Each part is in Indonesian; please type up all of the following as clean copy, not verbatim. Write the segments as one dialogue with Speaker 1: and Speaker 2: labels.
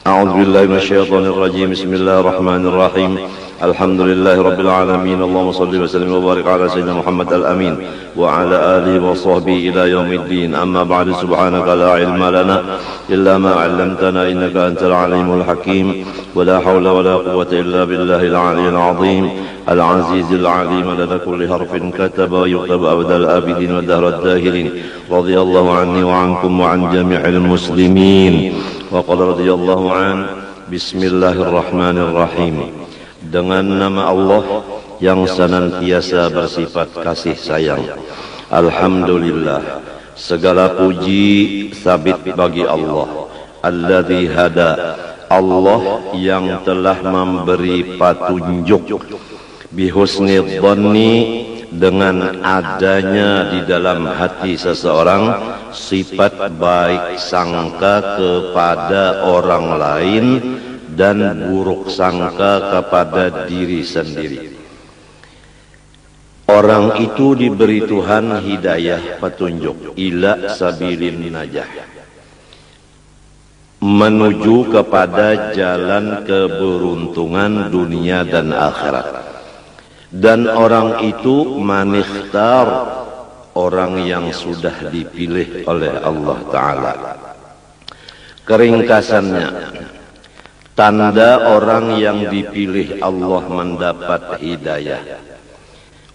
Speaker 1: أعوذ بالله من الشيطان الرجيم. بسم الله الرحمن الرحيم. الحمد لله رب العالمين. اللهم صل وسلم وبارك على سيدنا محمد الأمين وعلى آله وصحبه إلى يوم الدين. أما بعد، سبحانك لا علم لنا إلا ما علمتنا إنك أنت العليم الحكيم. ولا حول ولا قوة إلا بالله العلي العظيم العزيز العليم. لدى كل حرف كتب ويكتب أبد الآبدين ودهر الداهرين. رضي الله عني وعنكم وعن جميع المسلمين. وقال رضي الله عنه. Bismillahirrahmanirrahim. Dengan nama Allah yang senantiasa bersifat kasih sayang. Alhamdulillah, segala puji sabit bagi Allah. Alladzi hada, Allah yang telah memberi petunjuk. Bihusni dhanni, dengan adanya di dalam hati seseorang sifat baik sangka kepada orang lain dan buruk sangka kepada diri sendiri. Orang itu diberi Tuhan hidayah, petunjuk, ila sabilin najah, menuju kepada jalan keberuntungan dunia dan akhirat. Dan orang itu manikhtar, orang yang sudah dipilih oleh Allah Ta'ala. Keringkasannya, tanda orang yang dipilih Allah mendapat hidayah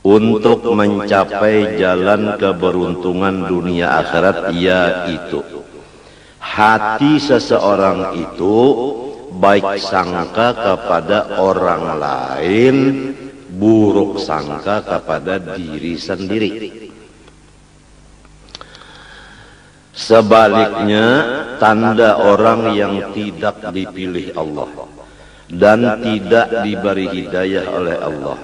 Speaker 1: untuk mencapai jalan keberuntungan dunia akhirat, yaitu hati seseorang itu baik sangka kepada orang lain, buruk sangka kepada diri sendiri. Sebaliknya, tanda orang yang tidak dipilih Allah dan tidak diberi hidayah oleh Allah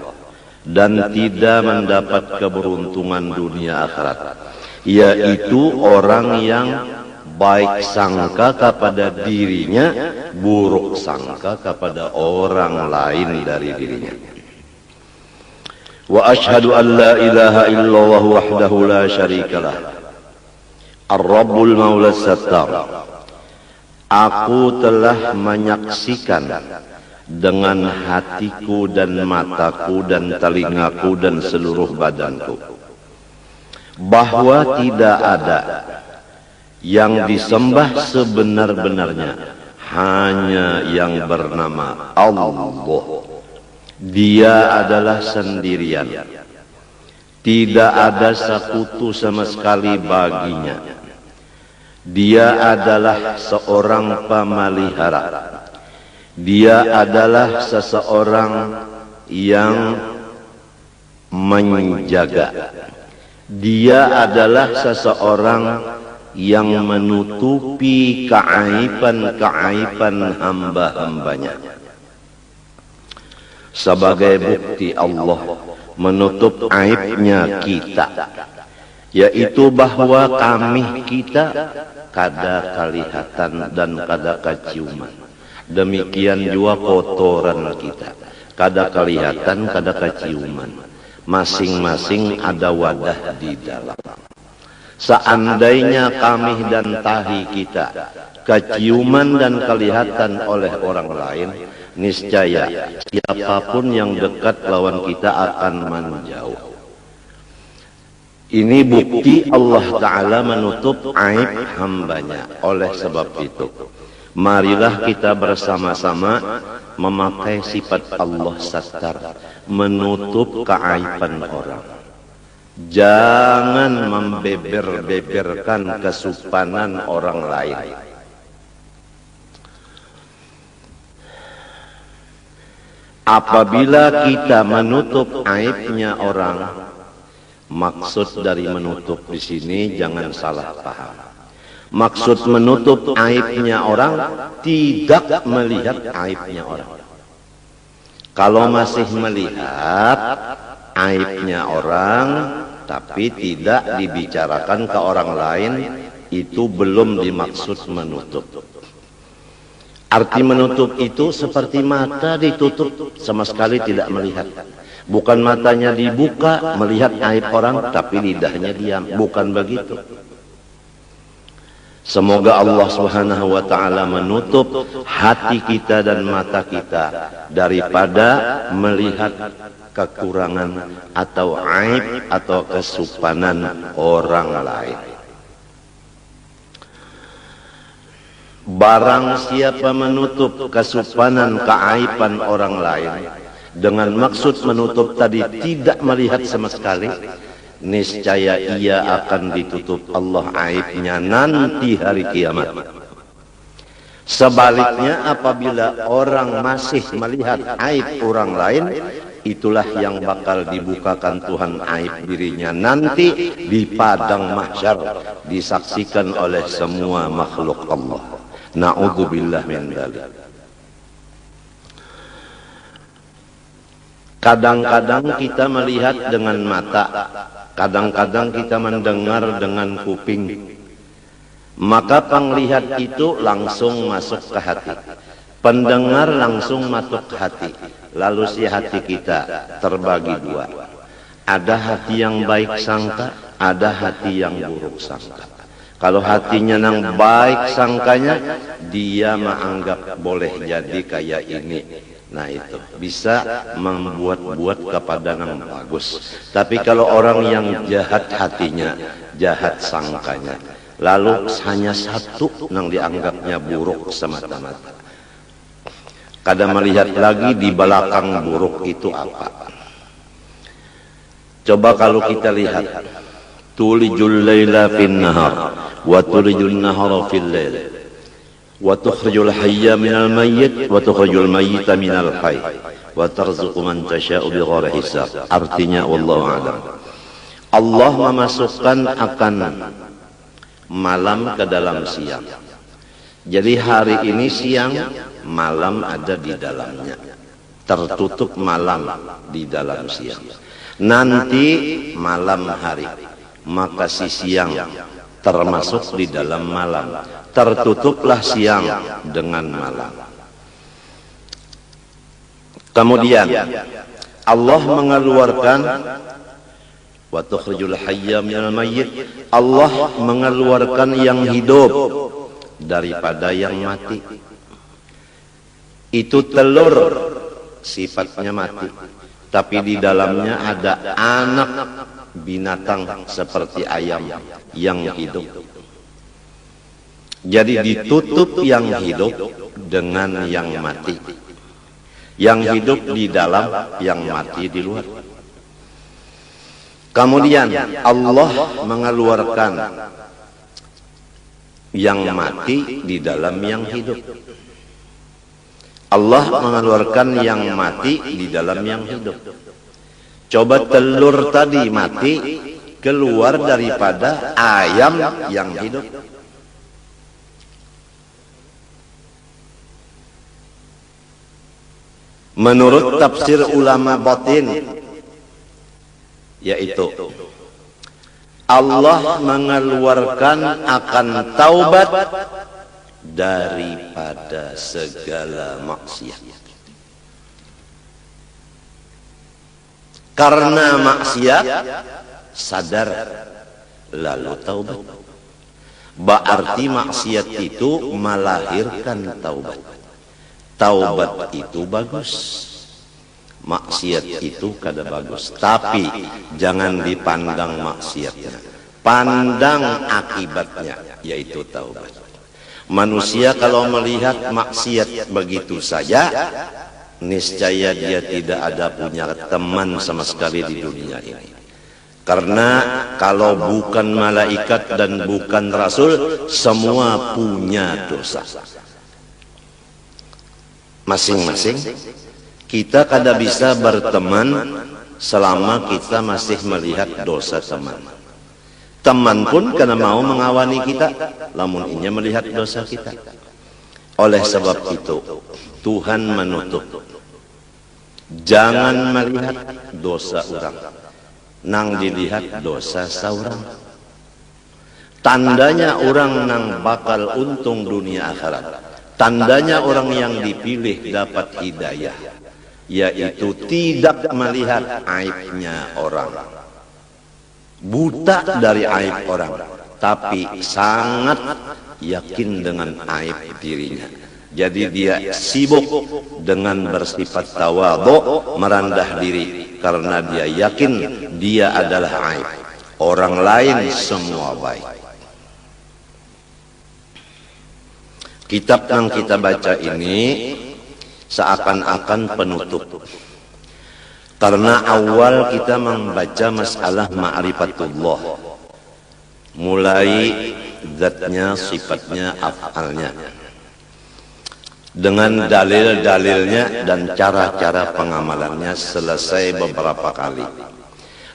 Speaker 1: dan tidak mendapat keberuntungan dunia akhirat, yaitu orang yang baik sangka kepada dirinya, buruk sangka kepada orang lain dari dirinya. Wa ashhadu an la ilaha illallah wahdahu la syarikalah, Ar-Rabbul Maula Sattar. Aku telah menyaksikan dengan hatiku dan mataku dan telingaku dan seluruh badanku bahwa tidak ada yang disembah sebenar-benarnya, hanya yang bernama Allah. Dia adalah sendirian, tidak ada sekutu sama sekali baginya. Dia adalah seorang pemelihara. Dia adalah seseorang yang menjaga. Dia adalah seseorang yang menutupi keaiban-keaiban hamba-hambanya. Sebagai bukti Allah menutup aibnya kita, yaitu bahwa kami kita kada kelihatan dan kada keciuman. Demikian juga kotoran kita, kada kelihatan, kada keciuman. Masing-masing ada wadah di dalam. Seandainya kami dan tahi kita keciuman dan kelihatan oleh orang lain, niscaya siapapun yang dekat lawan kita akan menjauh. Ini bukti Allah Ta'ala menutup aib hambanya. Oleh sebab itu, marilah kita bersama-sama memakai sifat Allah Sattar, menutup keaiban orang. Jangan membeber-beberkan kesupanan orang lain. Apabila kita menutup aibnya orang, maksud dari menutup di sini jangan salah paham. Maksud menutup aibnya orang tidak melihat aibnya orang. Kalau masih melihat aibnya orang tapi tidak dibicarakan ke orang lain, itu belum dimaksud menutup. Arti menutup itu seperti mata ditutup, sama sekali tidak melihat. Bukan matanya dibuka melihat aib orang tapi lidahnya diam, bukan begitu. Semoga Allah Subhanahu wa taala menutup hati kita dan mata kita daripada melihat kekurangan atau aib atau kesupanan orang lain. Barang siapa menutup kesupanan keaiban orang lain dengan maksud menutup tadi tidak melihat sama sekali, niscaya ia akan ditutup Allah aibnya nanti hari kiamat. Sebaliknya apabila orang masih melihat aib orang lain, itulah yang bakal dibukakan Tuhan aib dirinya nanti di padang mahsyar, disaksikan oleh semua makhluk Allah. Na'udzubillah min dzalik. Kadang-kadang kita melihat dengan mata, kadang-kadang kita mendengar dengan kuping. Maka penglihat itu langsung masuk ke hati, pendengar langsung masuk ke hati. Lalu si hati kita terbagi dua. Ada hati yang baik sangka, ada hati yang buruk sangka. Kalau hatinya yang baik sangkanya, dia menganggap boleh jadi kayak ini. Nah itu bisa membuat-buat kepada yang bagus. Tapi kalau orang yang jahat hatinya, jahat sangkanya, lalu hanya satu yang dianggapnya buruk semata-mata. Kadang melihat lagi di belakang buruk itu apa. Coba kalau kita lihat, tulijul laila fin nahar wa tulijul nahara fil lail wa tukhrijul hayya minal mayyit wa tukhrijul mayyita minal hayy wa tarzuqu man tasha'u bighairi hisab. Artinya wallahu a'lam. Allah memasukkan akan malam ke dalam siang. Jadi hari ini siang, malam ada di dalamnya. Tertutup malam di dalam siang. Nanti malam hari, maka si siang termasuk di dalam malam. Tertutuplah siang dengan malam. Kemudian Allah mengeluarkan wa tukhrijul hayya minal mayyit. Allah mengeluarkan yang hidup daripada yang mati. Itu telur sifatnya mati, tapi di dalamnya ada anak binatang seperti ayam yang hidup. Jadi ditutup yang hidup dengan yang mati. Yang hidup di dalam, yang mati di luar. Kemudian Allah mengeluarkan yang mati di dalam yang hidup. Allah mengeluarkan yang mati di dalam yang hidup. Coba telur tadi mati keluar daripada ayam yang hidup. Menurut tafsir ulama batin, yaitu Allah mengeluarkan akan taubat daripada segala maksiat. Karena maksiat sadar lalu taubat. Berarti maksiat itu melahirkan taubat. Taubat itu bagus, maksiat itu kada bagus. Tapi jangan dipandang maksiatnya, pandang akibatnya, yaitu taubat. Manusia kalau melihat maksiat begitu saja, niscaya dia tidak ada punya teman sama sekali di dunia ini. Karena kalau bukan malaikat dan bukan rasul, semua punya dosa. Masing-masing kita kada bisa berteman selama kita masih melihat dosa teman. Teman pun kada mau mengawani kita lamun inya melihat dosa kita. Oleh sebab itu Tuhan menutup. Jangan melihat dosa orang, nang dilihat dosa saurang. Tandanya orang nang bakal untung dunia akhirat, tandanya orang yang dipilih dapat hidayah, yaitu tidak melihat aibnya orang, buta dari aib orang, tapi sangat yakin dengan aib dirinya. Jadi dia sibuk dengan bersifat tawadhu, merendah diri karena dia yakin dia adalah aib. Orang lain semua baik. Kitab yang kita baca ini seakan-akan penutup. Karena awal kita membaca masalah ma'rifatullah. Mulai zatnya, sifatnya, af'alnya. Dengan dalil-dalilnya dan cara-cara pengamalannya selesai beberapa kali.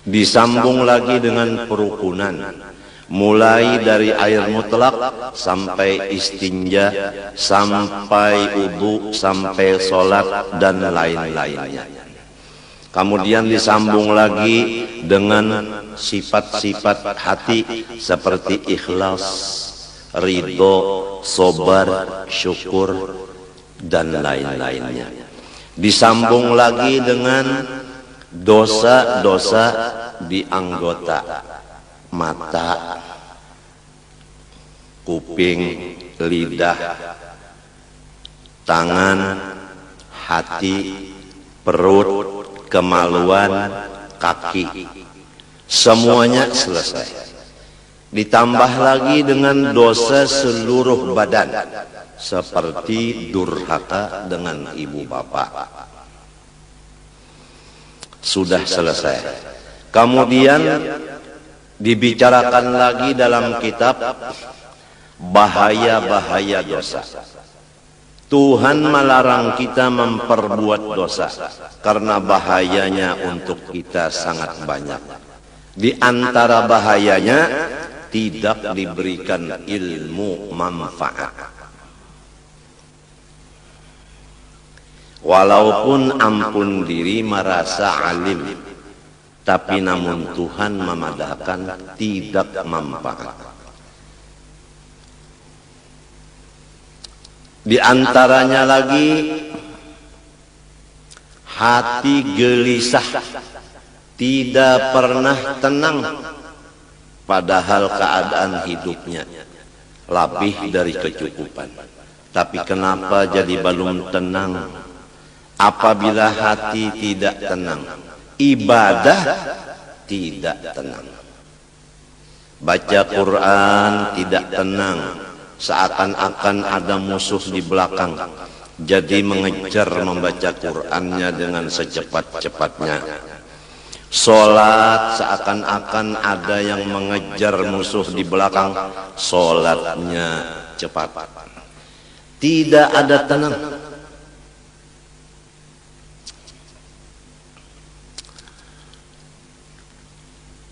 Speaker 1: Disambung lagi dengan perukunan. Mulai dari air mutlak sampai istinja, sampai wudu, sampai sholat dan lain-lainnya. Kemudian disambung lagi dengan sifat-sifat hati seperti ikhlas, ridho, sabar, syukur dan lain-lainnya. Disambung lagi dengan dosa-dosa di anggota mata, kuping, lidah, tangan, hati, perut, kemaluan, kaki. Semuanya selesai. Ditambah lagi dengan dosa seluruh badan, seperti durhaka dengan ibu bapak. Sudah selesai. Kemudian dibicarakan lagi dalam kitab bahaya-bahaya dosa. Tuhan melarang kita memperbuat dosa karena bahayanya untuk kita sangat banyak. Di antara bahayanya tidak diberikan ilmu manfaat. Walaupun ampun diri merasa alim, tapi namun Tuhan memadahkan tidak manfaat. Di antaranya lagi hati gelisah, tidak pernah tenang, padahal keadaan hidupnya lebih dari kecukupan. Tapi kenapa jadi belum tenang? Apabila hati tidak tenang, ibadah tidak tenang. Baca Quran tidak tenang, seakan-akan ada musuh di belakang. Jadi mengejar membaca Qurannya dengan secepat-cepatnya. Sholat seakan-akan ada yang mengejar musuh di belakang, sholatnya cepat. Tidak ada tenang.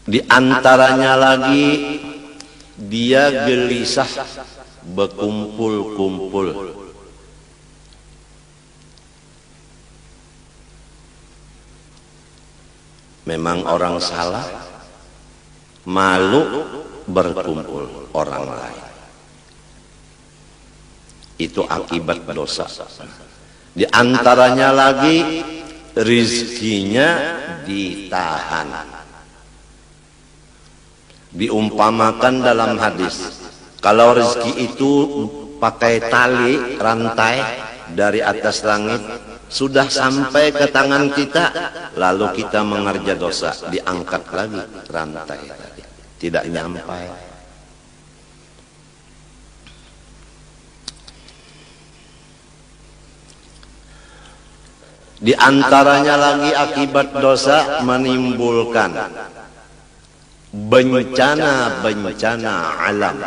Speaker 1: Di antaranya lagi dia gelisah, berkumpul-kumpul. Memang orang salah, malu berkumpul orang lain. Itu akibat dosa. Di antaranya lagi rizkinya ditahan. Diumpamakan dalam hadis, kalau rezeki itu pakai tali rantai dari atas langit, sudah sampai ke tangan kita, lalu kita mengerja dosa, diangkat lagi rantai tadi, tidak nyampai. Di antaranya lagi akibat dosa menimbulkan bencana-bencana alam.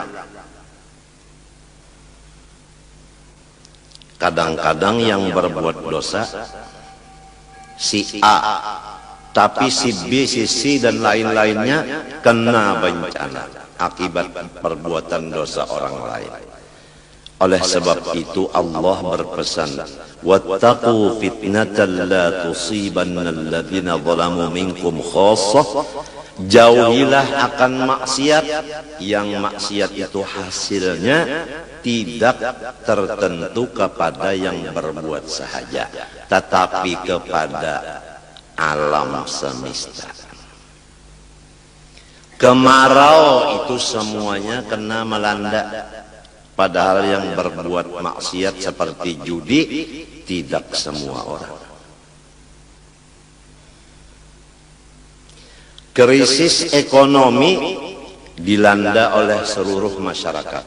Speaker 1: Kadang-kadang yang berbuat dosa si A, tapi si B, si C dan lain-lainnya kena bencana akibat perbuatan dosa orang lain. Oleh sebab itu Allah berpesan, wattaqu fitnatan la tusibanna alladziina zalamu minkum khassah. Jauhilah akan maksiat, yang maksiat itu hasilnya tidak tertentu kepada yang berbuat sahaja, tetapi kepada alam semesta. Kemarau itu semuanya kena melanda, Padahal yang berbuat maksiat seperti judi tidak semua orang. Krisis ekonomi dilanda oleh seluruh masyarakat.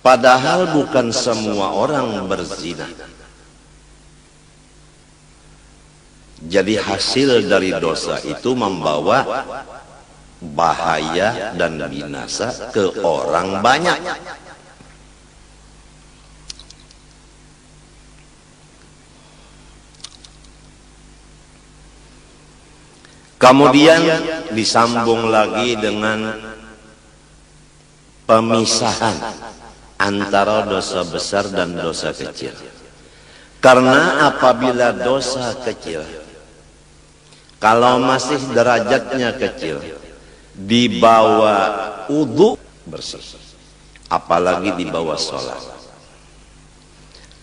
Speaker 1: Padahal bukan semua orang berzina. Jadi hasil dari dosa itu membawa bahaya dan binasa ke orang banyak. Kemudian disambung lagi dengan pemisahan antara dosa besar dan dosa kecil. Karena apabila dosa kecil, kalau masih derajatnya kecil, di bawah wudu bersih, apalagi di bawah sholat.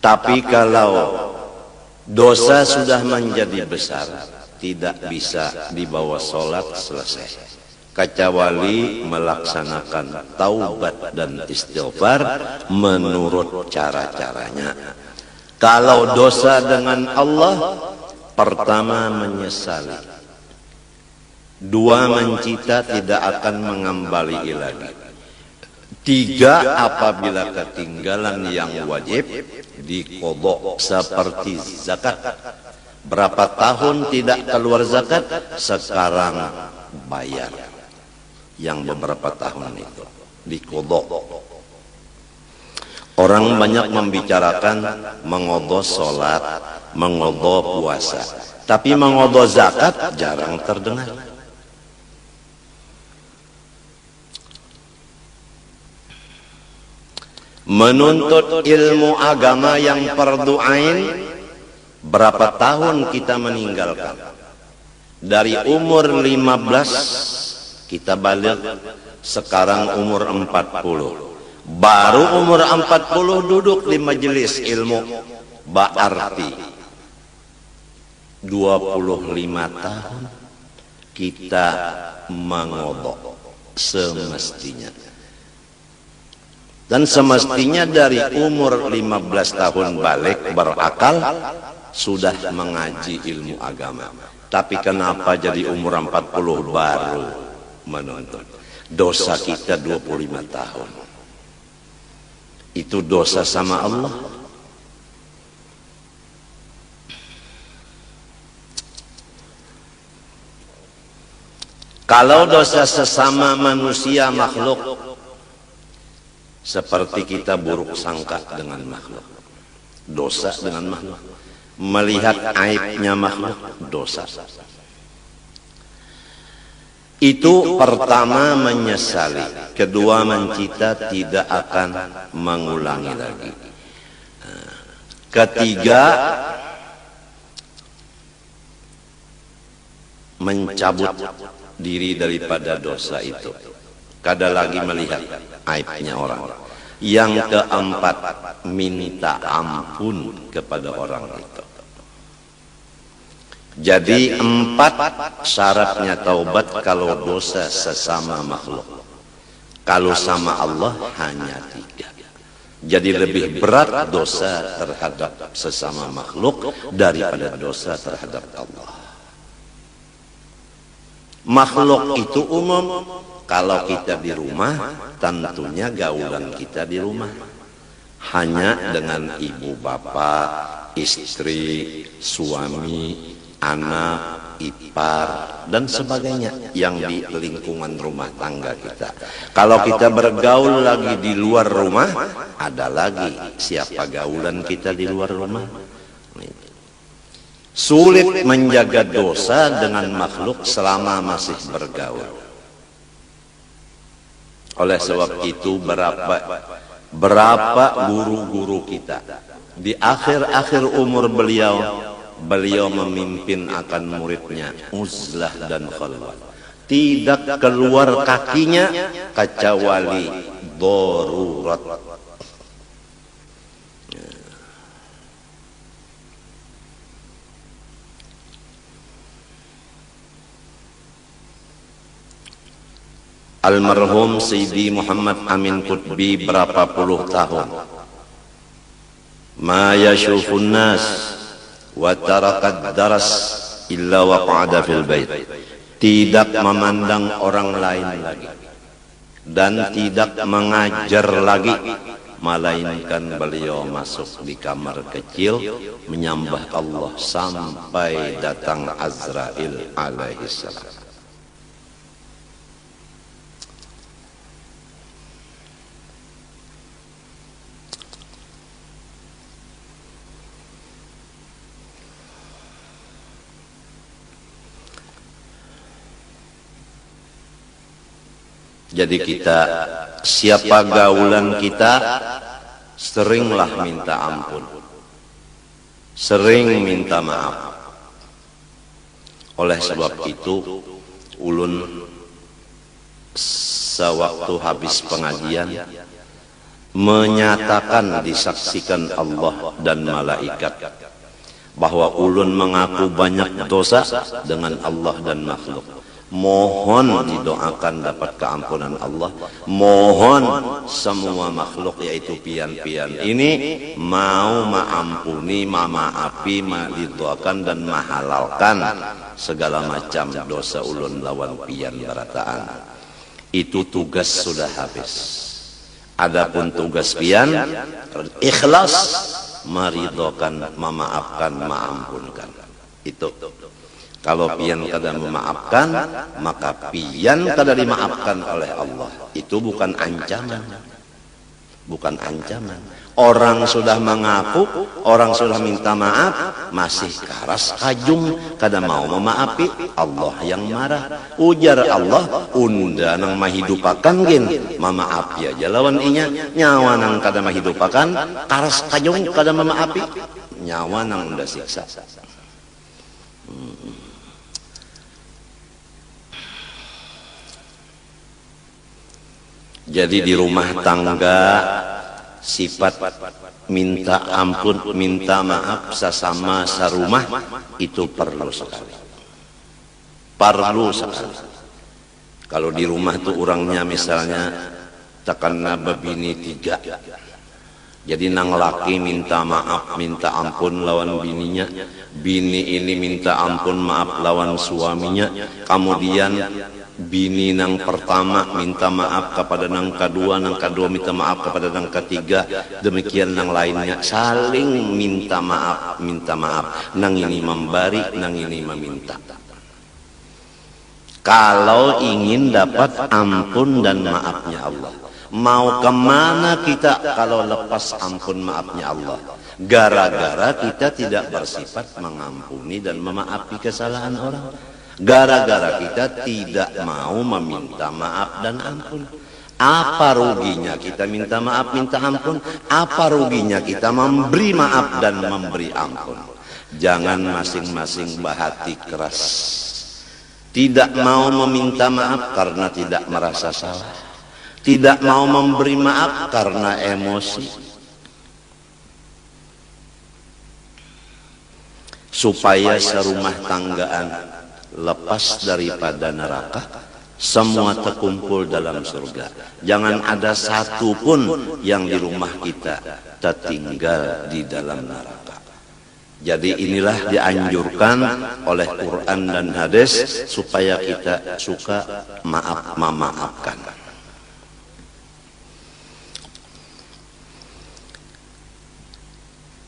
Speaker 1: Tapi kalau dosa sudah menjadi besar, tidak bisa di bawah sholat selesai, kecuali melaksanakan taubat dan istighfar menurut cara-caranya. Kalau dosa dengan Allah, pertama menyesali, dua mencita tidak akan mengembali lagi, tiga apabila ketinggalan yang wajib diqodho seperti zakat. Berapa tahun tidak keluar zakat, sekarang bayar yang beberapa tahun itu diqodho. Orang banyak membicarakan mengodho sholat, mengodho puasa, tapi mengodho zakat jarang terdengar. Menuntut ilmu agama yang fardu ain, berapa tahun kita meninggalkan? Dari umur 15 kita balik, sekarang umur 40. Baru umur 40 duduk di majelis ilmu, berarti 25 tahun kita mengodho semestinya. Dan semestinya dari umur 15 tahun balik berakal, sudah mengaji ilmu agama. Tapi kenapa jadi umur 40 baru menuntut? Dosa kita 25 tahun. Itu dosa sama Allah. Kalau dosa sesama manusia makhluk, seperti kita buruk sangka dengan makhluk, dosa dengan makhluk. Melihat aibnya makhluk, dosa. Itu pertama menyesali, kedua mencita tidak akan mengulangi lagi, ketiga mencabut diri daripada dosa itu, kada lagi melihat aibnya orang. Yang keempat, minta ampun kepada orang itu. Jadi 4 syaratnya taubat kalau dosa sesama makhluk. Kalau sama Allah hanya 3. Jadi lebih berat dosa terhadap sesama makhluk daripada dosa terhadap Allah. Makhluk itu umum. Kalau kita di rumah, tentunya gaulan kita di rumah hanya dengan ibu bapak, istri, suami, anak, ipar, dan sebagainya yang di lingkungan rumah tangga kita. Kalau kita bergaul lagi di luar rumah, ada lagi siapa gaulan kita di luar rumah. Sulit menjaga dosa dengan makhluk selama masih bergaul. Oleh sebab itu berapa guru-guru kita di akhir-akhir umur beliau memimpin akan muridnya uzlah dan khalwat, tidak keluar kakinya kecuali darurat. almarhum Sayyidi Muhammad Amin Qutbi berapa puluh tahun. Ma yashufun nas wa tarakat daras illa waqa'ada fil bait. Tidak memandang orang lain lagi dan tidak mengajar lagi, melainkan beliau masuk di kamar kecil menyembah Allah sampai datang Azrail alaihissalam. Jadi kita, siapa gaulan kita, seringlah minta ampun, sering minta maaf. Oleh sebab itu, ulun sewaktu habis pengajian menyatakan, disaksikan Allah dan malaikat bahwa ulun mengaku banyak dosa dengan Allah dan makhluk. Mohon didoakan dapat keampunan Allah. Mohon semua makhluk yaitu pian-pian ini mau maampuni, mamaapi, didoakan dan mahalalkan segala macam dosa ulun lawan pian barataan. Itu tugas sudah habis. Adapun tugas pian ikhlas meridhokan, memaafkan, maampunkan. Itu. Kalau pian kada memaafkan, maka pian kada dimaafkan oleh Allah. Itu bukan ancaman. Bukan ancaman. Orang sudah mengaku, orang sudah minta maaf, masih karas kajung, kada mau memaafi, Allah yang marah. Ujar Allah, unda nang mahidupakan gin, mamaafi aja lawan inya. Nyawa nang kada mahidupakan, karas kajung kada memaafi, nyawa nang unda siksa. Jadi di rumah tangga sifat minta ampun, minta maaf sesama sarumah itu perlu sekali. Perlu sekali. Kalau di rumah tuh orangnya misalnya takana babini 3. Jadi nang laki minta maaf, minta ampun lawan bininya, bini ini minta ampun maaf lawan suaminya, kemudian bini nang pertama minta maaf kepada nang kedua minta maaf kepada nang ketiga, demikian nang lainnya saling minta maaf, nang ini memberi, nang ini meminta. Kalau ingin dapat ampun dan maafnya Allah, mau kemana kita kalau lepas ampun maafnya Allah? Gara-gara kita tidak bersifat mengampuni dan memaafi kesalahan orang. Gara-gara kita tidak mau meminta maaf dan ampun. Apa ruginya kita minta maaf, minta ampun? Apa ruginya kita memberi maaf dan memberi ampun? Jangan masing-masing bahati keras. Tidak mau meminta maaf karena tidak merasa salah. Tidak mau memberi maaf karena emosi. Supaya serumah tanggaan lepas daripada neraka, semua terkumpul dalam surga. Jangan ada satu pun yang di rumah kita tertinggal di dalam neraka. Jadi inilah dianjurkan oleh Quran dan hadis supaya kita suka memaafkan.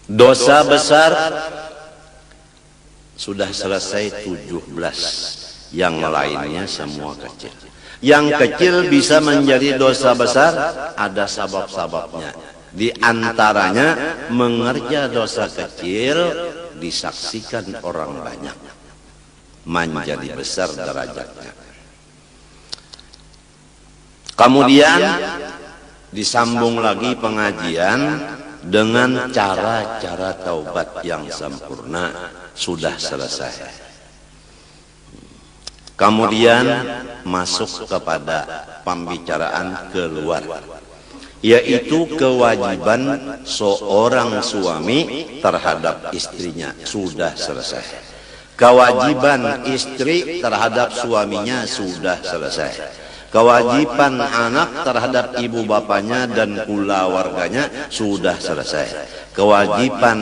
Speaker 1: Dosa besar sudah selesai 17, yang lainnya semua kecil. Yang kecil bisa menjadi dosa besar, ada sebab-sebabnya. Di antaranya mengerja dosa kecil disaksikan orang banyak, menjadi besar derajatnya. Kemudian disambung lagi pengajian dengan cara-cara taubat yang sempurna. Sudah selesai. Kemudian masuk kepada pembicaraan keluar, yaitu kewajiban seorang suami terhadap istrinya. Sudah selesai. Kewajiban istri terhadap suaminya sudah selesai. Kewajiban anak terhadap ibu bapanya dan keluarganya sudah selesai. Kewajiban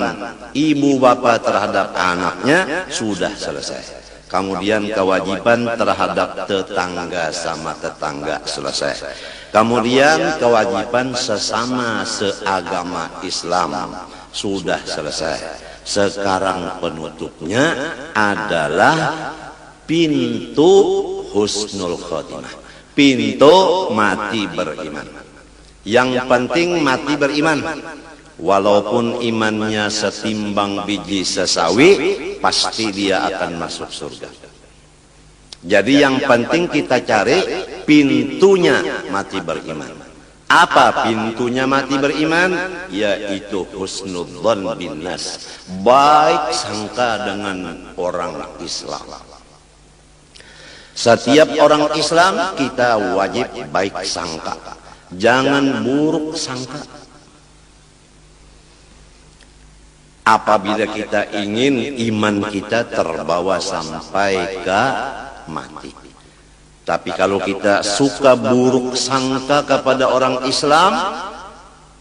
Speaker 1: ibu bapa terhadap anaknya sudah selesai. Kemudian kewajiban terhadap tetangga sama tetangga selesai. Kemudian kewajiban sesama seagama Islam sudah selesai. Sekarang penutupnya adalah pintu husnul khotimah. Pintu mati beriman. Yang penting mati beriman. Walaupun imannya setimbang biji sesawi, pasti dia akan masuk surga. Jadi yang penting kita cari pintunya mati beriman. Apa pintunya mati beriman? Yaitu husnudzon bin nas. Baik sangka dengan orang Islam. Setiap orang Islam kita wajib baik sangka, jangan buruk sangka. Apabila kita ingin iman kita terbawa sampai ke mati. Tapi kalau kita suka buruk sangka kepada orang Islam,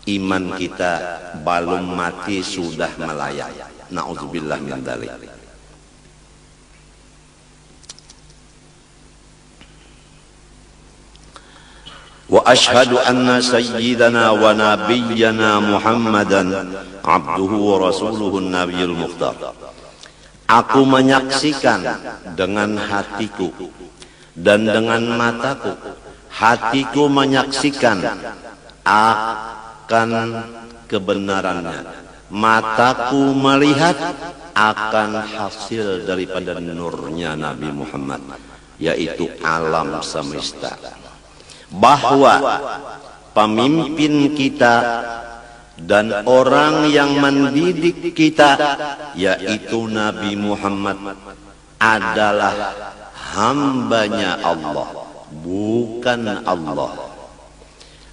Speaker 1: iman kita belum mati sudah melayang. Na'udzubillah min dzalik. Wa ashhadu anna sayyidana wa nabiyyana Muhammadan abduhu wa rasuluhu nabiyul mukhtar. Aku menyaksikan dengan hatiku dan dengan mataku. Hatiku menyaksikan akan kebenarannya. Mataku melihat akan hasil daripada nurnya Nabi Muhammad, yaitu alam semesta. Bahwa pemimpin kita dan orang yang mendidik kita, yaitu Nabi Muhammad, adalah hambanya Allah, bukan Allah,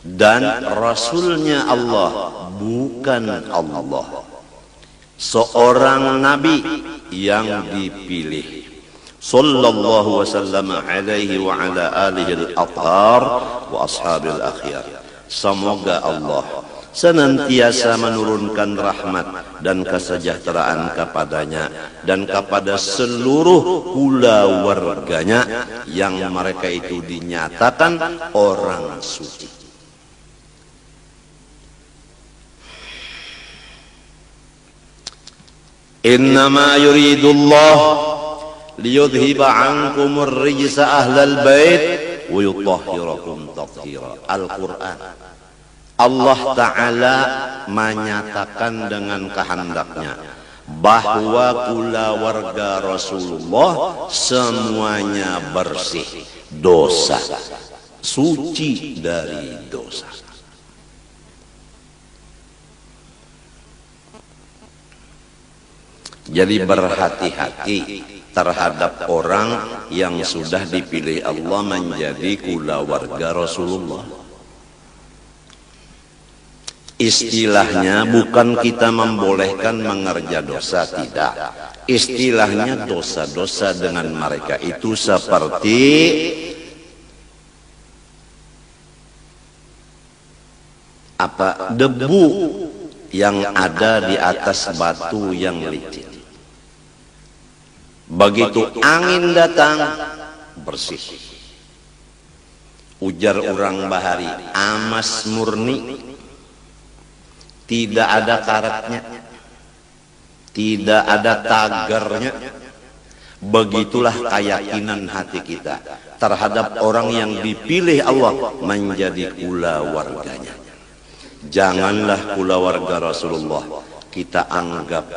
Speaker 1: dan Rasulnya Allah, bukan Allah. Seorang Nabi yang dipilih. Sallallahu wasallam alaihi wa ala alihi al-athhar wa ashabil akhyar. Semoga Allah senantiasa menurunkan rahmat dan kesejahteraan kepadanya dan kepada seluruh keluarganya yang mereka itu dinyatakan orang suci. Innama yuridullah liyudhiba ankumur rijsa ahlal bait wa yutahhirakum tathira. Al-Quran. Allah Ta'ala menyatakan dengan kehendaknya bahwa keluarga Rasulullah semuanya bersih dosa, suci dari dosa. Jadi berhati-hati terhadap orang yang sudah dipilih Allah menjadi keluarga Rasulullah. Istilahnya bukan kita membolehkan mengerja dosa, tidak. Istilahnya dosa-dosa dengan mereka itu seperti apa? Debu yang ada di atas batu yang licin. Begitu angin datang, bersih. Ujar orang Bahari, amas murni, tidak ada karatnya, tidak ada tagarnya. Begitulah keyakinan hati kita terhadap orang yang dipilih Allah menjadi keluarganya. Janganlah keluarga Rasulullah kita anggap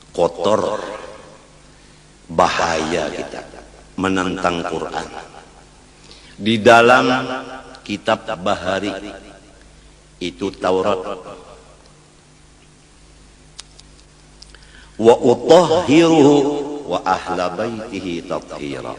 Speaker 1: kotor, bahaya kita menentang Quran. Di dalam kitab Bahari itu Taurat, wa utahhiruhu wa ahla baitihi tathira.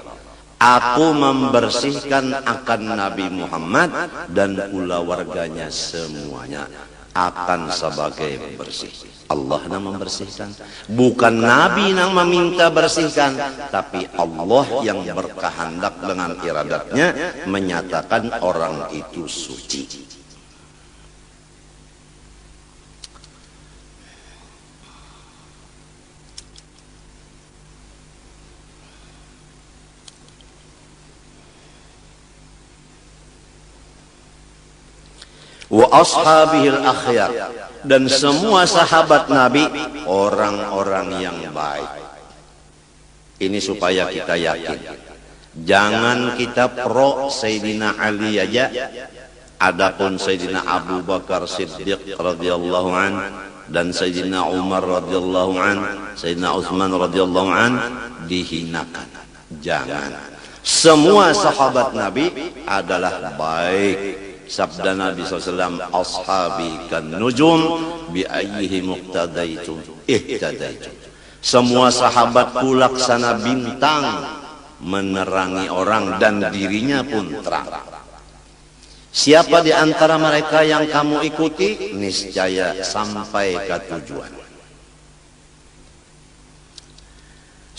Speaker 1: Aku membersihkan akan Nabi Muhammad dan keluarganya semuanya. akan sebagai bersih. Allah yang membersihkan, bukan Nabi yang meminta bersihkan, tapi Allah yang berkehendak dengan iradatnya menyatakan orang itu suci. Wa ashabihil akhyar, dan semua sahabat Nabi orang-orang yang baik. Ini supaya kita yakin. Jangan kita pro Sayyidina Ali aja, adapun Sayyidina Abu Bakar Siddiq radhiyallahu an dan Sayyidina Umar radhiyallahu an, Sayyidina Utsman radhiyallahu an dihinakan. Jangan. Semua sahabat Nabi adalah baik. Sabda Nabi SAW, ashabi kan nujum bi ayyihi muqtadaitum ihtadaitum. Semua sahabatku laksana bintang menerangi orang dan dirinya pun terang. Siapa di antara mereka yang kamu ikuti, niscaya sampai ke tujuan.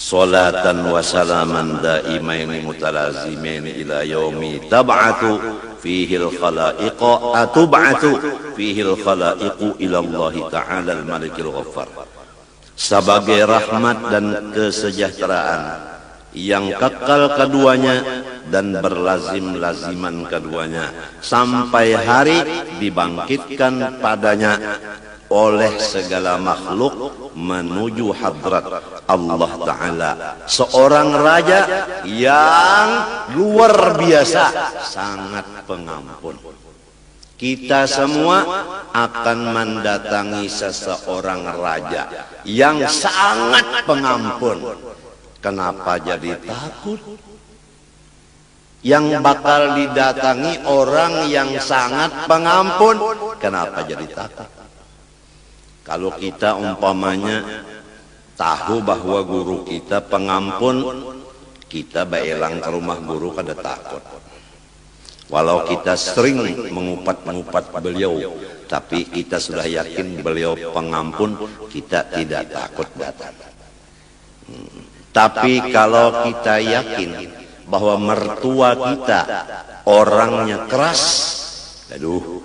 Speaker 1: Salatan wa salaman daimaini mutalazimaini ila yaumi tab'atu fihi al-khalaiqu atub'atu fihi al-khalaiqu ila Allah ta'ala al-malikil ghaffar. Sebagai rahmat dan kesejahteraan yang kekal keduanya dan berlazim-laziman keduanya sampai hari dibangkitkan padanya oleh segala makhluk menuju hadrat Allah Ta'ala, seorang raja yang luar biasa, sangat pengampun. Kita semua akan mendatangi seseorang raja yang sangat pengampun. Kenapa jadi takut? Yang bakal didatangi orang yang sangat pengampun, kenapa jadi takut? Kalau kita umpamanya tahu bahwa guru kita pengampun, kita baelang ke rumah guru kada takut. Walau kita sering mengupat-ngupat beliau, tapi kita sudah yakin beliau pengampun, kita tidak takut datang. Tapi kalau kita yakin bahwa mertua kita orangnya keras, aduh,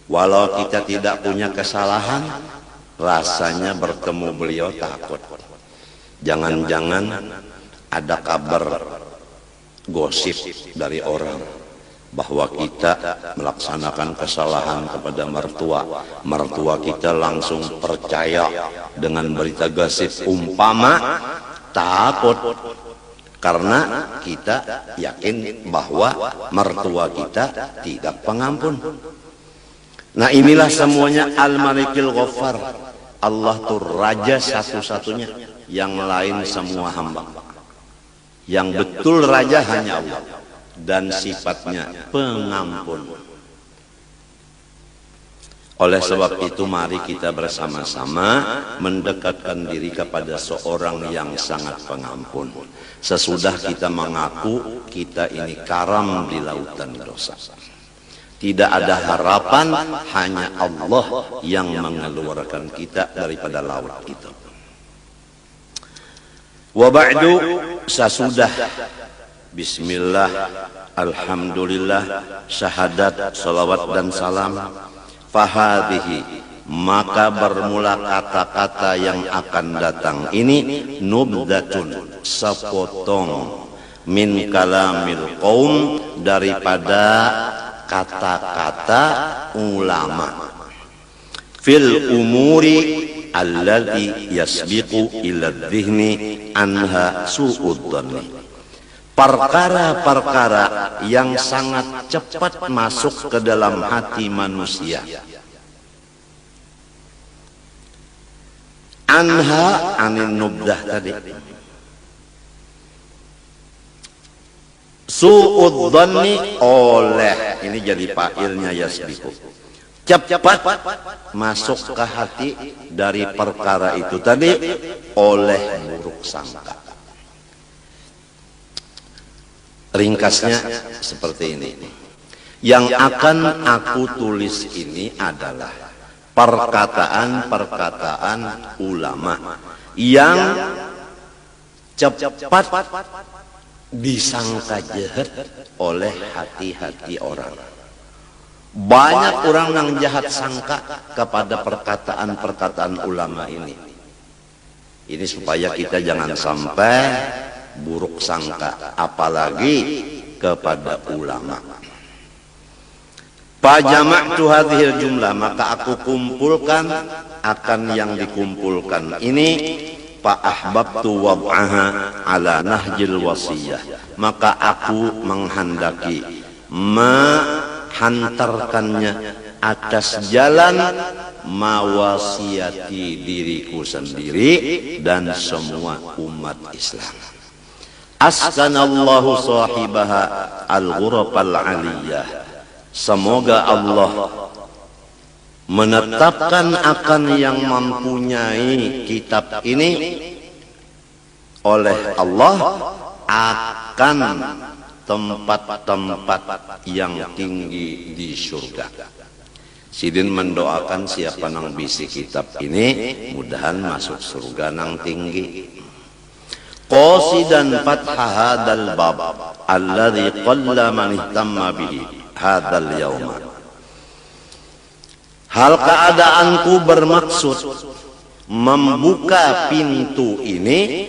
Speaker 1: walau kita tidak punya kesalahan, rasanya bertemu beliau takut. Jangan-jangan ada kabar gosip dari orang bahwa kita melaksanakan kesalahan kepada mertua. Mertua kita langsung percaya dengan berita gosip, umpama takut. Karena kita yakin bahwa mertua kita tidak pengampun. Nah, inilah semuanya Al-Malikil Ghaffar. Allah tuh raja satu-satunya, yang lain semua hamba. Yang betul raja hanya Allah, dan sifatnya pengampun. Oleh sebab itu mari kita bersama-sama mendekatkan diri kepada seorang yang sangat pengampun. Sesudah kita mengaku kita ini karam di lautan dosa. Tidak ada harapan, hanya Allah yang mengeluarkan kita daripada laut itu. Wa ba'du, sesudah bismillah, alhamdulillah, syahadat, salawat dan salam, fahadhihi, maka bermula kata-kata yang akan datang ini nubdatun, sepotong min kalamil qaum, daripada kata-kata ulama fil umuri allati yasbiqu ila dhihni anha su'ud dhanni, perkara-perkara yang sangat cepat masuk ke dalam hati manusia. Anha anin nubdah tadi, su'ud dhanni, oleh, ini jadi fa'ilnya yasbiqu, cepat masuk ke hati dari perkara itu tadi oleh buruk sangka. Ringkasnya seperti ini. Yang akan aku tulis ini adalah
Speaker 2: perkataan-perkataan ulama yang cepat disangka jahat oleh hati-hati orang. Banyak orang yang jahat sangka kepada perkataan-perkataan ulama ini. Ini supaya kita jangan sampai buruk sangka, apalagi kepada ulama. Fajama'tu hadhil jumlah, maka aku kumpulkan akan yang dikumpulkan ini. Fa ahbabtu wad'aha ala nahjil wasiyah, maka aku menghendaki menghantarkannya atas jalan mawasiati diriku sendiri dan semua umat Islam. Askanallahu sahibaha al-ghurafal aliyah, semoga Allah menetapkan akan yang mempunyai kitab ini oleh Allah akan tempat-tempat yang tinggi di surga. Sidin mendoakan siapa nang bisi kitab ini mudahan masuk surga nang tinggi. Qasidan fatha hadal bab alladhi qalla man ihtamma bihi hadal yawma. Hal keadaanku bermaksud membuka pintu ini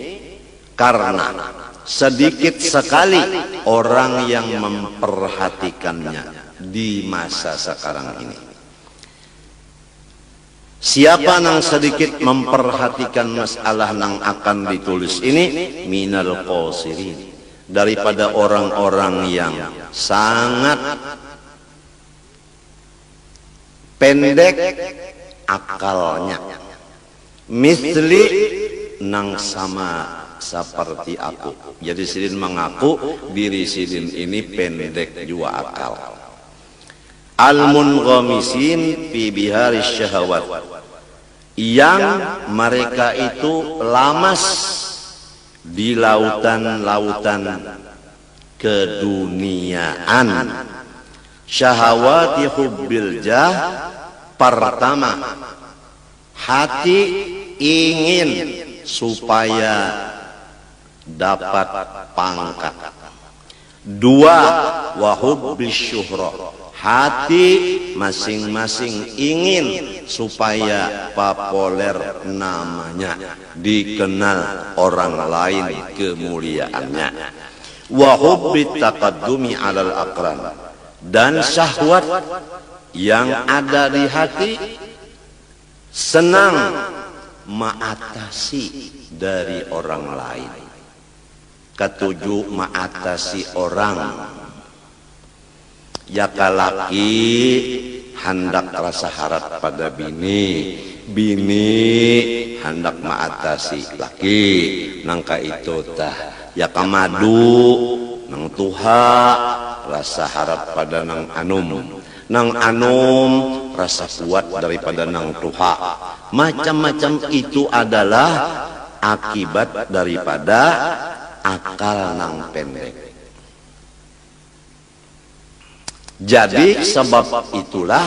Speaker 2: karena sedikit sekali orang yang memperhatikannya di masa sekarang ini. Siapa yang sedikit memperhatikan masalah yang akan ditulis ini? Minal qasirin, daripada orang-orang yang sangat pendek akalnya, misli nang sama seperti aku. Jadi sidin mengaku diri sidin ini pendek jua akal. Al-munghamisin fi bihari syahwat, yang mereka itu lamas di lautan-lautan keduniaan. Syahwati hubbil jah, pertama hati ingin supaya dapat pangkat. Dua, wahubbis syuhrah, hati masing-masing ingin supaya populer namanya, dikenal orang lain kemuliaannya. Wahubbit taqaddumi alal aqran, dan syahwat yang ada di hati senang mengatasi dari orang lain. Ketujuh, mengatasi orang. Ya kalaki hendak rasa harap pada bini, bini hendak mengatasi laki, nangka itu tah ya kamadu nang tuha rasa harap pada nang anum, nang anum rasa kuat daripada nang tuha. Macam-macam itu adalah akibat daripada akal nang pendek. Jadi sebab itulah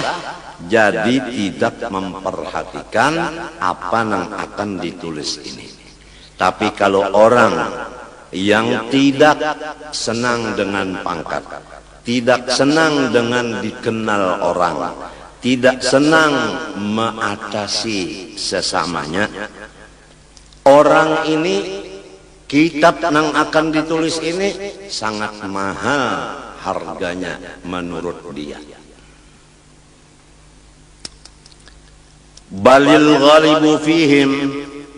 Speaker 2: jadi tidak memperhatikan apa yang akan ditulis ini. Tapi kalau orang yang tidak senang dengan pangkat, tidak senang dengan dikenal orang, tidak senang mengatasi sesamanya, orang ini kitab yang akan ditulis ini sangat mahal harganya menurut dia. Balil ghalibu fihim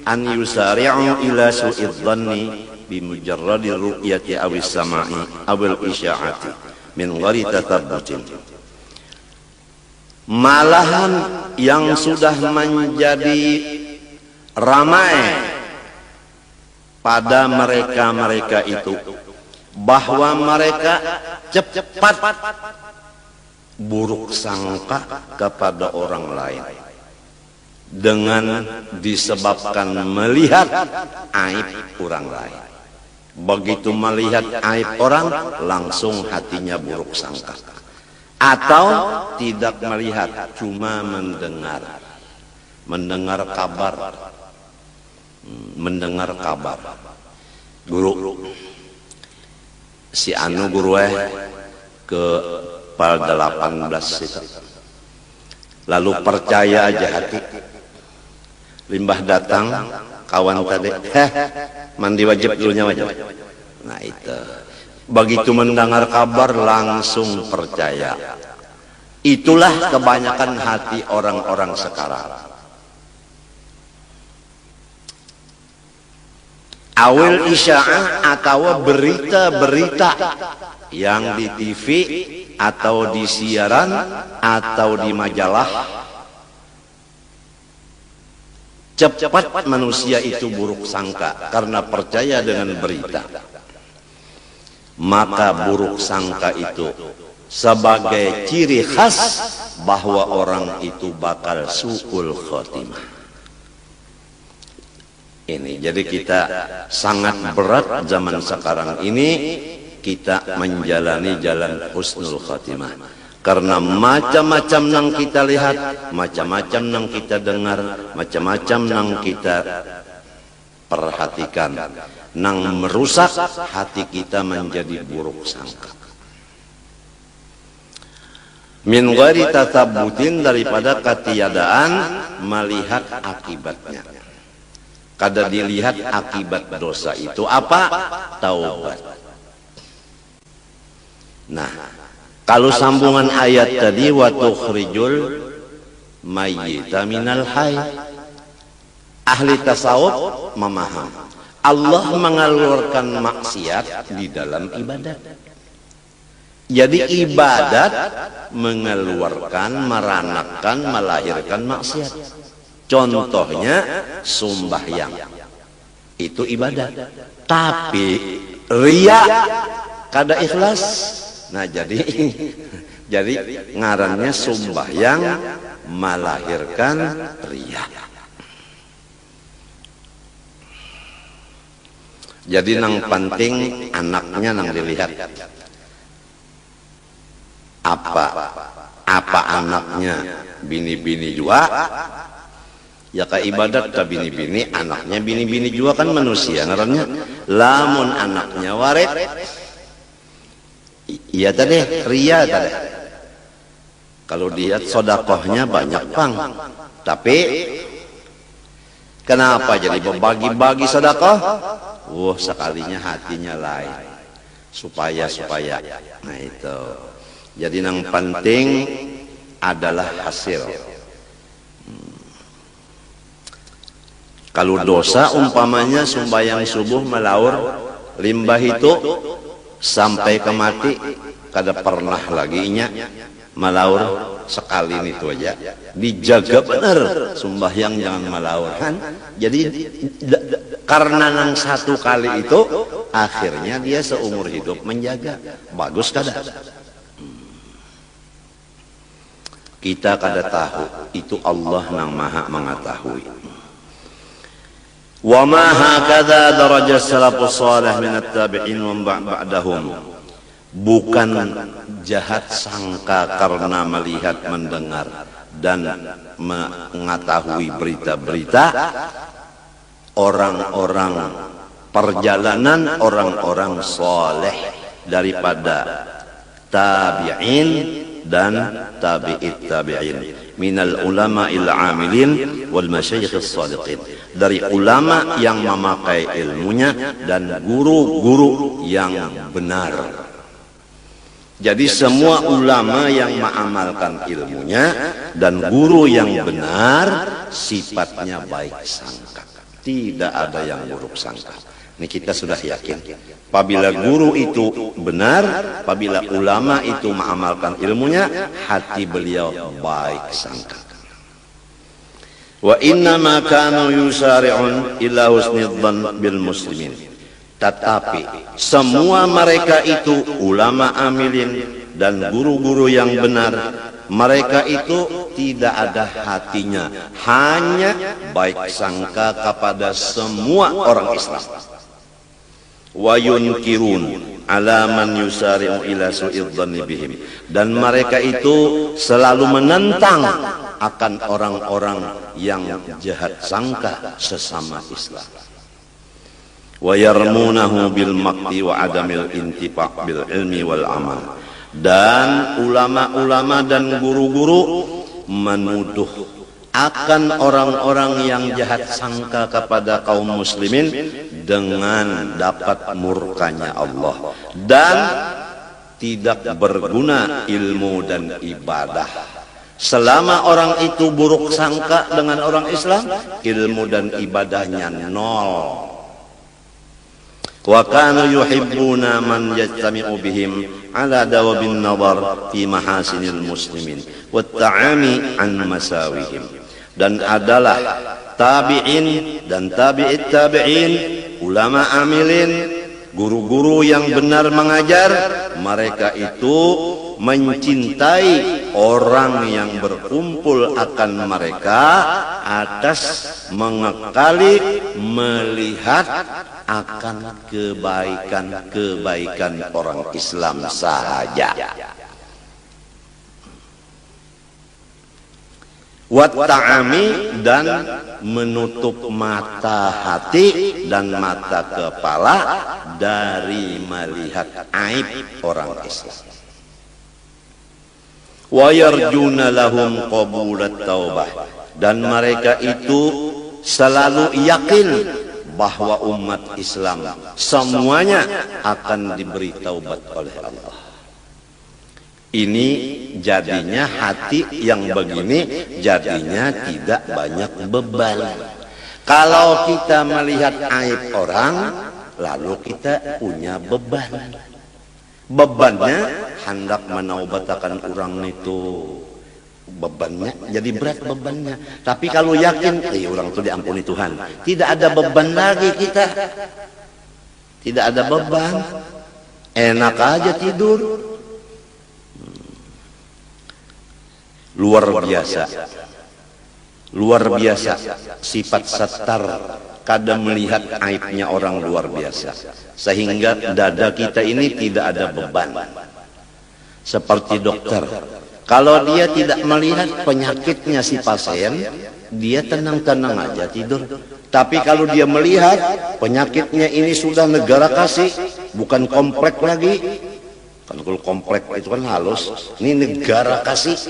Speaker 2: an yusari'u ila su'id dhanni bi mujarradi ru'yati awis sama'i awil isya'ati min ghairi tatabbutin. Malahan yang sudah menjadi ramai pada mereka-mereka itu bahwa mereka cepat buruk sangka kepada orang lain dengan disebabkan melihat aib orang lain. Begitu melihat aib orang langsung hatinya buruk sangka, atau tidak melihat cuma mendengar mendengar kabar. Mendengar kabar. Guru, si anu guru ke pal 18 itu. Lalu percaya aja hati. Limbah datang, kawan tadi, mandi wajib dulunya wajib. Nah itu, begitu mendengar kabar langsung percaya. Itulah kebanyakan hati orang-orang sekarang. Awil isya'ah atau berita-berita yang di TV atau di siaran atau di majalah, cepat manusia itu buruk sangka karena percaya dengan berita. Maka buruk sangka itu sebagai ciri khas bahwa orang itu bakal su'ul khotimah. Ini jadi kita sangat berat zaman sekarang ini kita menjalani jalan husnul khotimah karena macam-macam yang kita lihat, macam-macam yang kita dengar, macam-macam yang kita perhatikan yang merusak hati kita menjadi buruk sangka. Min ghairi tatabbutin, daripada ketiadaan melihat akibatnya. Kada dilihat akibat dosa itu apa? Taubat. Nah, kalau sambungan ayat tadi wa tukhrijul mayyita minal hayy, ahli tasawuf memaham Allah mengeluarkan maksiat di dalam ibadat. Jadi ibadat mengeluarkan, meranakan, melahirkan maksiat. Contohnya sembahyang itu ibadat, tapi riya kada ikhlas. Nah jadi ngarannya sembahyang melahirkan riya. Jadi nang penting anaknya nang dilihat apa anaknya bini-bini juga. Ya ka ibadat ka bini-bini, anaknya bini-bini juga kan manusia ngarannya. Lamun anaknya waret, iya tadi ria tadi. Kalau lihat sodakohnya banyak pang, tapi kenapa jadi berbagi-bagi sodakoh? Wah sekalinya hatinya lain, supaya. Nah itu. Jadi yang penting adalah hasil. Kalau dosa umpamanya sembahyang subuh melaur limbah itu sampai ke mati kada pernah lagi nya melaur sekali itu aja, dijaga benar sembahyang jangan melaur kan. Jadi karena nang satu kali itu akhirnya dia seumur hidup menjaga. Bagus kada? Kita kada tahu, itu Allah nang maha mengetahui. Wa ma hakadha darajat salafus salih min at-tabi'in wa ba'dahum. Bukan jahat sangka karena melihat, mendengar dan mengetahui berita-berita orang-orang perjalanan orang-orang saleh daripada tabi'in dan tabi'it tabi'in minal ulama'il amilin wal masyayikh as-sadiqin, dari ulama yang memakai ilmunya dan guru-guru yang benar. Jadi semua ulama yang mengamalkan ilmunya dan guru yang benar sifatnya baik sangka, tidak ada yang buruk sangka. Ini kita sudah yakin. Apabila guru itu benar, apabila ulama itu mengamalkan ilmunya, hati beliau baik sangka. Wa inna ma kanu yusari'un ila husnidzan bil muslimin. Tetapi semua mereka itu ulama amilin dan guru-guru yang benar, mereka itu tidak ada hatinya, hanya baik sangka kepada semua orang Islam. Wa yunkirun ala man yusari'u ila su'idzanni bihim, dan mereka itu selalu menentang akan orang-orang yang jahat sangka sesama Islam. Wa yarmunahu bil maqti wa adamil intifa' bil ilmi wal amal. Dan ulama-ulama dan guru-guru menuduh akan orang-orang yang jahat sangka kepada kaum muslimin dengan dapat murkanya Allah dan tidak berguna ilmu dan ibadah. Selama orang itu buruk sangka dengan orang Islam, ilmu dan ibadahnya nol. Wa kanu yuhibbuna man yajtami'u bihim ala dawabin nadar fi mahasinil muslimin wa ta'ami an masawihim. Dan adalah tabi'in dan tabi'it tabi'in, ulama amilin, guru-guru yang benar mengajar, mereka itu mencintai orang yang berkumpul akan mereka atas mengekali melihat akan kebaikan-kebaikan orang Islam sahaja. Wat ta'ami, dan menutup mata hati dan mata kepala dari melihat aib orang Islam. Wa yarjuna lahum qabulat taubah, dan mereka itu selalu yakin bahwa umat Islam semuanya akan diberi taubat oleh Allah. Ini jadinya hati yang begini jadinya tidak banyak beban. Kalau kita melihat aib orang, lalu kita punya beban. Bebannya hendak menaubatakan orang itu. Bebannya jadi berat bebannya. Tapi kalau yakin, orang itu diampuni Tuhan, tidak ada beban lagi kita. Tidak ada beban. Enak aja tidur. Luar biasa sifat satar kadang melihat aibnya orang luar biasa, sehingga dada kita ini tidak ada beban. Seperti dokter, kalau dia tidak melihat penyakitnya si pasien, dia tenang-tenang aja tidur. Tapi kalau dia melihat penyakitnya ini sudah negara kasih, bukan komplek lagi. Kan kalau komplek itu kan halus, ini negara kasih.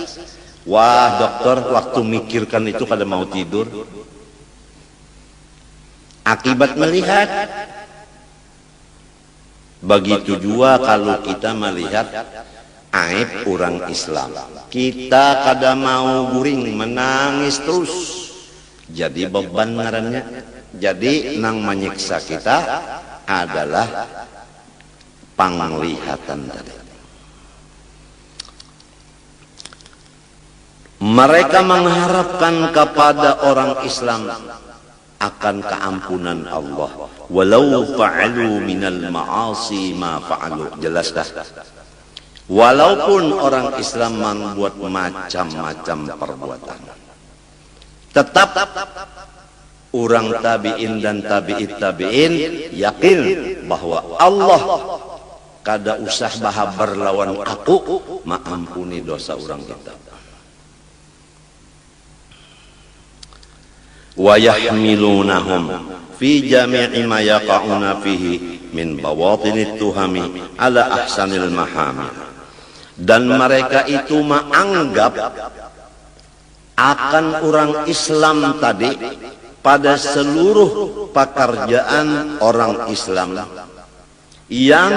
Speaker 2: Wah, dokter waktu mikirkan itu kada mau tidur. Akibat melihat. Begitu juga kalau kita melihat aib orang Islam, kita kada mau guring, menangis terus. Jadi beban ngarannya. Jadi nang menyiksa kita adalah penglihatan tadi. Mereka mengharapkan kepada orang Islam akan keampunan Allah, walau fa'alu minal ma'asi ma fa'alu. Jelas dah. Walaupun orang Islam membuat macam-macam perbuatan, tetap orang tabi'in dan tabi'it tabi'in yakin bahwa Allah kada usah bahas berlawan aku, maampuni dosa orang kita. Wa yahmilunahum fi jami'i ma yaqa'una fihi min bawatinit tuhami ala ahsanil mahamid. Dan mereka itu menganggap akan orang Islam tadi pada seluruh pekerjaan orang Islam yang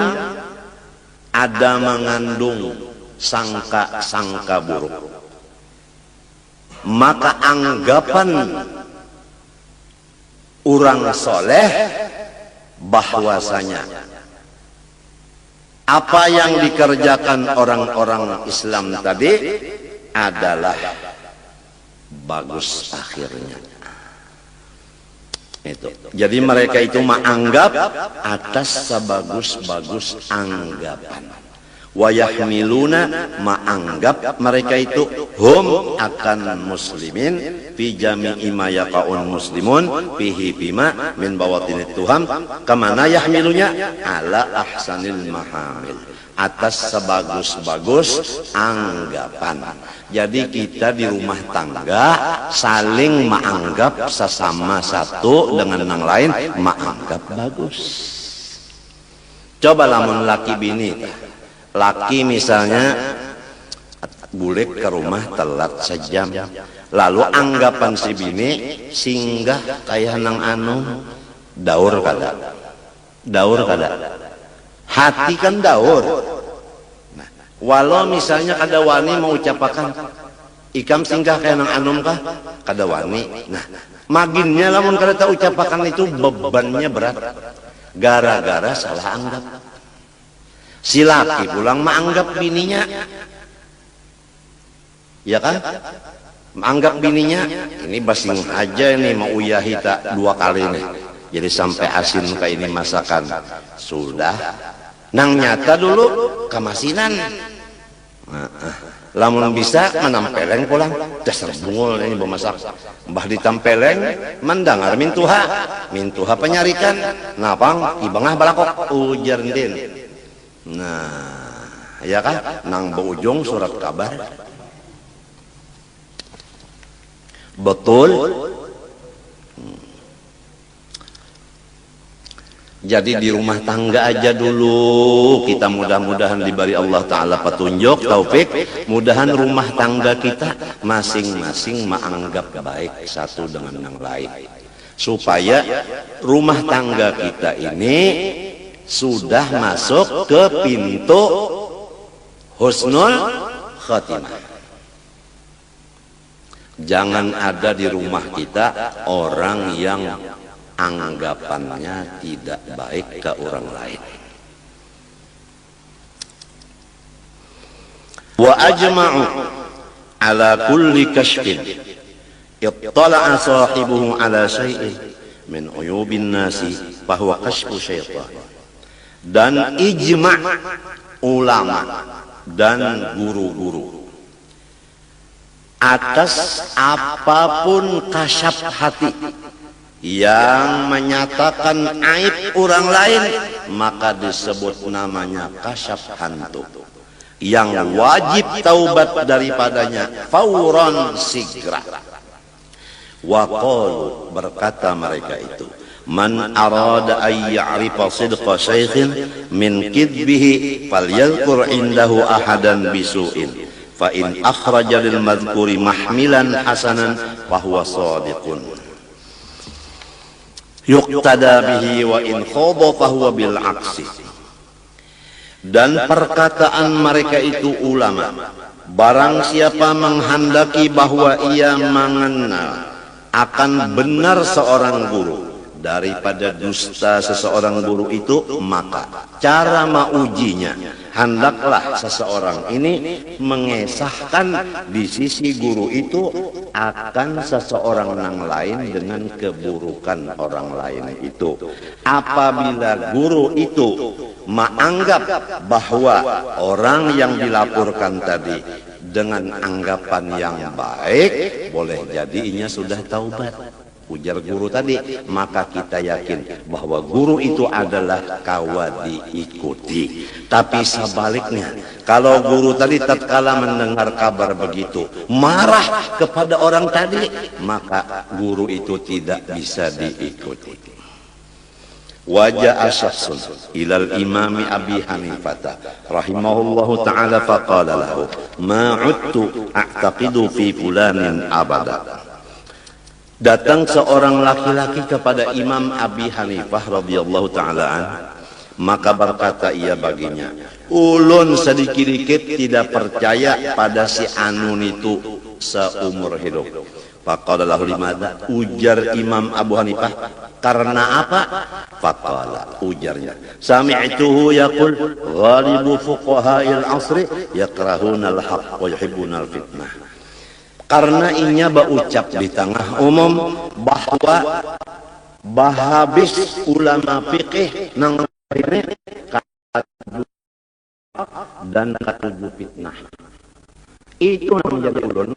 Speaker 2: ada mengandung sangka-sangka buruk, maka anggapan orang soleh bahwasanya apa yang dikerjakan orang-orang Islam tadi adalah bagus akhirnya. Itu. Jadi mereka itu menganggap atas sebagus-bagus anggapan. Wa yahmiluna, menganggap mereka itu hum akan muslimin fi jami'i ma yaqa'un muslimun fihi bima min bawatinit tuham, kemana yahmilunya ala ahsanil mahamil, atas sebagus-bagus anggapan. Jadi kita di rumah tangga saling menganggap sesama satu dengan yang lain menganggap bagus. Coba lamun laki bini, laki misalnya bulik ke rumah telat sejam, lalu anggapan si bini singgah kayak nang anu daur kada, hati kan daur. Nah, walau misalnya kada wani mau ucapakan ikam singgah kayak nang anum kah, kada wani. Nah, maginnya lamun kada tahu ucapakan itu bebannya berat, gara-gara salah anggap. Si laki pulang menganggap bininya, ya kan? Menganggap bininya ini basing aja nih mau uyahi tak 2 kali nih, jadi sampai asin kayak ini masakan sudah. Nang nyata dulu kamasinan. Lamun bisa menampeleng pulang dasar bungul ini bemasak. Mbah ditampeleng mendengar mintuha penyarikan napang ibangah balakok ujar din. Nah, ya kan? Nang beujung surat kabar. Betul. Jadi di rumah tangga aja dulu kita mudah-mudahan diberi Allah Ta'ala petunjuk, taufik. Mudahan rumah tangga kita masing-masing menganggap baik satu dengan yang lain. Supaya rumah tangga kita ini sudah masuk ke pintu husnul khatimah. Jangan ada di rumah kita orang yang anggapannya tidak baik ke orang lain. Wa ajma'u ala kulli kashfin ittala'a sahibuhu ala syai'in min uyubin nasi fahuwa kashfu syaitan. Dan ijma' ulama dan guru-guru atas apapun kasyaf hati yang menyatakan aib orang lain, maka disebut namanya kasyaf hantu, yang wajib taubat daripadanya fauran sigra. Wa qalu, berkata mereka itu, man arada ay ya'rifa sidqa syaikhin min kidbihi falyadhkur indahu ahadan bisu'in fa in akhraja lil madhkuri mahmilan hasanan fahuwa shadiqun yuqtada bihi wa in khaba fahuwa bil aksi. Dan perkataan mereka itu ulama, barang siapa menghendaki bahwa ia mengenal akan benar seorang guru daripada dusta seseorang guru itu, maka cara maujinya hendaklah seseorang ini mengesahkan di sisi guru itu akan seseorang yang lain dengan keburukan orang lain itu. Apabila guru itu menganggap bahwa orang yang dilaporkan tadi dengan anggapan yang baik, boleh jadi inya sudah taubat, ujar guru tadi, maka kita yakin bahwa guru itu adalah kawa diikuti. Tapi sebaliknya, kalau guru tadi tatkala mendengar kabar begitu marah kepada orang tadi, maka guru itu tidak bisa diikuti. Waja'a syakhsun ilal imami Abi Hanifah rahimahullahu ta'ala faqala lahu ma 'udtu a'taqidu fi fulanin abada. Datang seorang laki-laki kepada Imam Abi Hanifah radhiyallahu ta'ala an, maka berkata ia baginya, ulun sedikit-dikit tidak percaya pada si Anun itu seumur hidup. Faqala lahu limadha, ujar Imam Abu Hanifah, karena apa? Faqala, ujarnya, sami'tuhu yaqul ghalibu fuqaha'il asri yakrahuna al-haq wa yuhibbuna al-fitnah. Karena inya berucap di tengah umum bahwa habis ulama fikih nang ini dan katuju fitnah. Itu yang menjadi ulun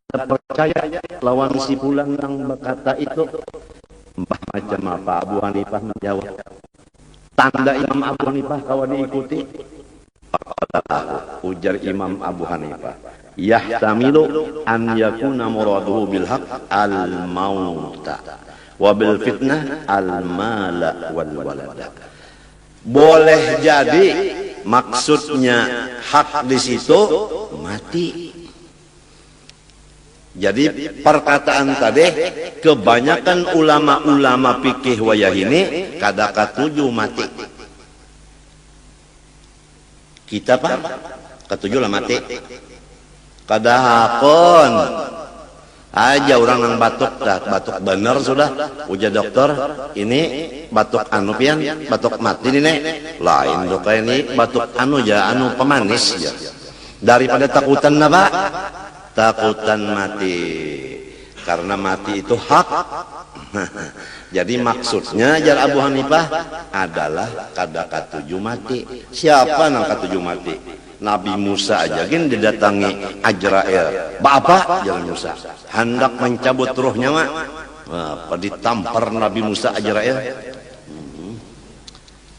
Speaker 2: percaya lawan si pulang yang berkata itu. Mbah macam apa? Abu Hanifah menjawab, tanda Imam Abu Hanifah kawan diikuti? Ujar Imam Abu Hanifah, yahtamilu an yakuna muraduhu bil haq al mauta wa bil fitnah al mala wal walada. Boleh jadi maksudnya hak di situ mati. Jadi perkataan tadi kebanyakan ulama-ulama fikih wayah ini kada katuju mati. Kita pak katuju lah mati. Kada hakon aja orang nang batuk dah, batuk bener sudah. Ujar dokter, ini batuk anu pian, batuk mati ini lain dokter ini batuk anu ya, anu pemanis ya. Daripada takutan apa? Takutan mati. Karena mati itu hak. Jadi maksudnya jar Abu Hanifah adalah kada katuju mati. Siapa nang katuju mati? Nabi Musa aja gin didatangi Ajrail. Bapak jalan Musa hendak mencabut ruhnya mah. Apa ditampar Nabi Musa Ajrail?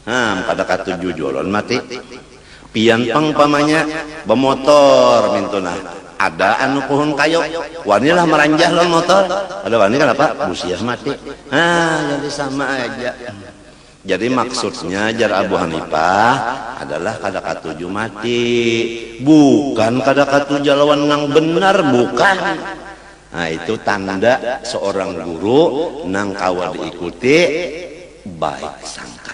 Speaker 2: Kada katuju jolon mati. Pian pangpamanya bemotor mintuna. Ada anu pohon kayu, wanilah meranjah lon motor. Ada wani kan apa? Busiah mati. Jadi sama aja. Jadi maksudnya jar Abu Hanifah adalah kada katuju mati, bukan kada katuju lawan nang benar, bukan. Nah itu tanda seorang guru nang kawa diikuti baik sangka.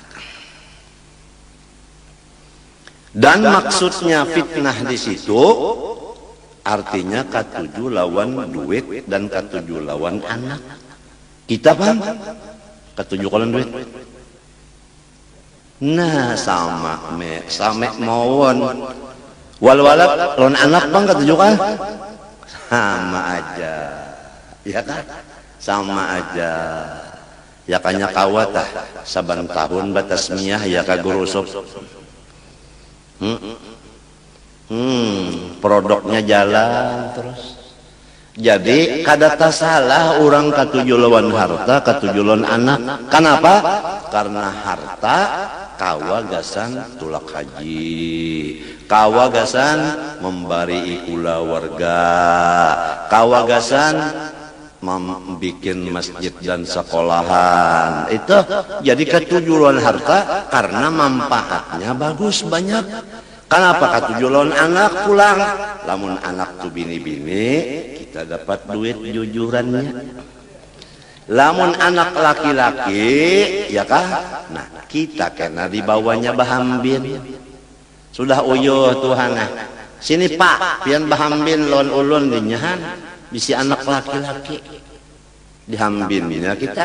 Speaker 2: Dan maksudnya fitnah di situ artinya katuju lawan duit dan katuju lawan anak. Kita bang katuju lawan duit. Nah sama mawon. Wal-walad lawan anak bang katuju kan? Sama aja. Ya kan? Sama aja. Ya kanya kawatah saban tahun batas miyah ya kagurusop. Produknya jalan terus. Jadi kada salah orang katuju lawan harta, katuju lawan anak. Kenapa? Karena harta kawagasan tulak haji, kawagasan membari ikula warga, kawagasan membikin masjid dan sekolahan. Itu jadi katuju lawan harta karena manfaatnya bagus banyak. Kenapa katuju lawan anak pulang? Lamun anak tu bini-bini, kita dapat duit jujurannya. Lamun anak laki-laki, ya kah? Nah, kita kena dibawanya bahambin. Sudah uyuh Tuhan. Sini Pak, pian bahambin lawan ulun dinyahan. Bisi anak laki-laki. Dihambinnya kita.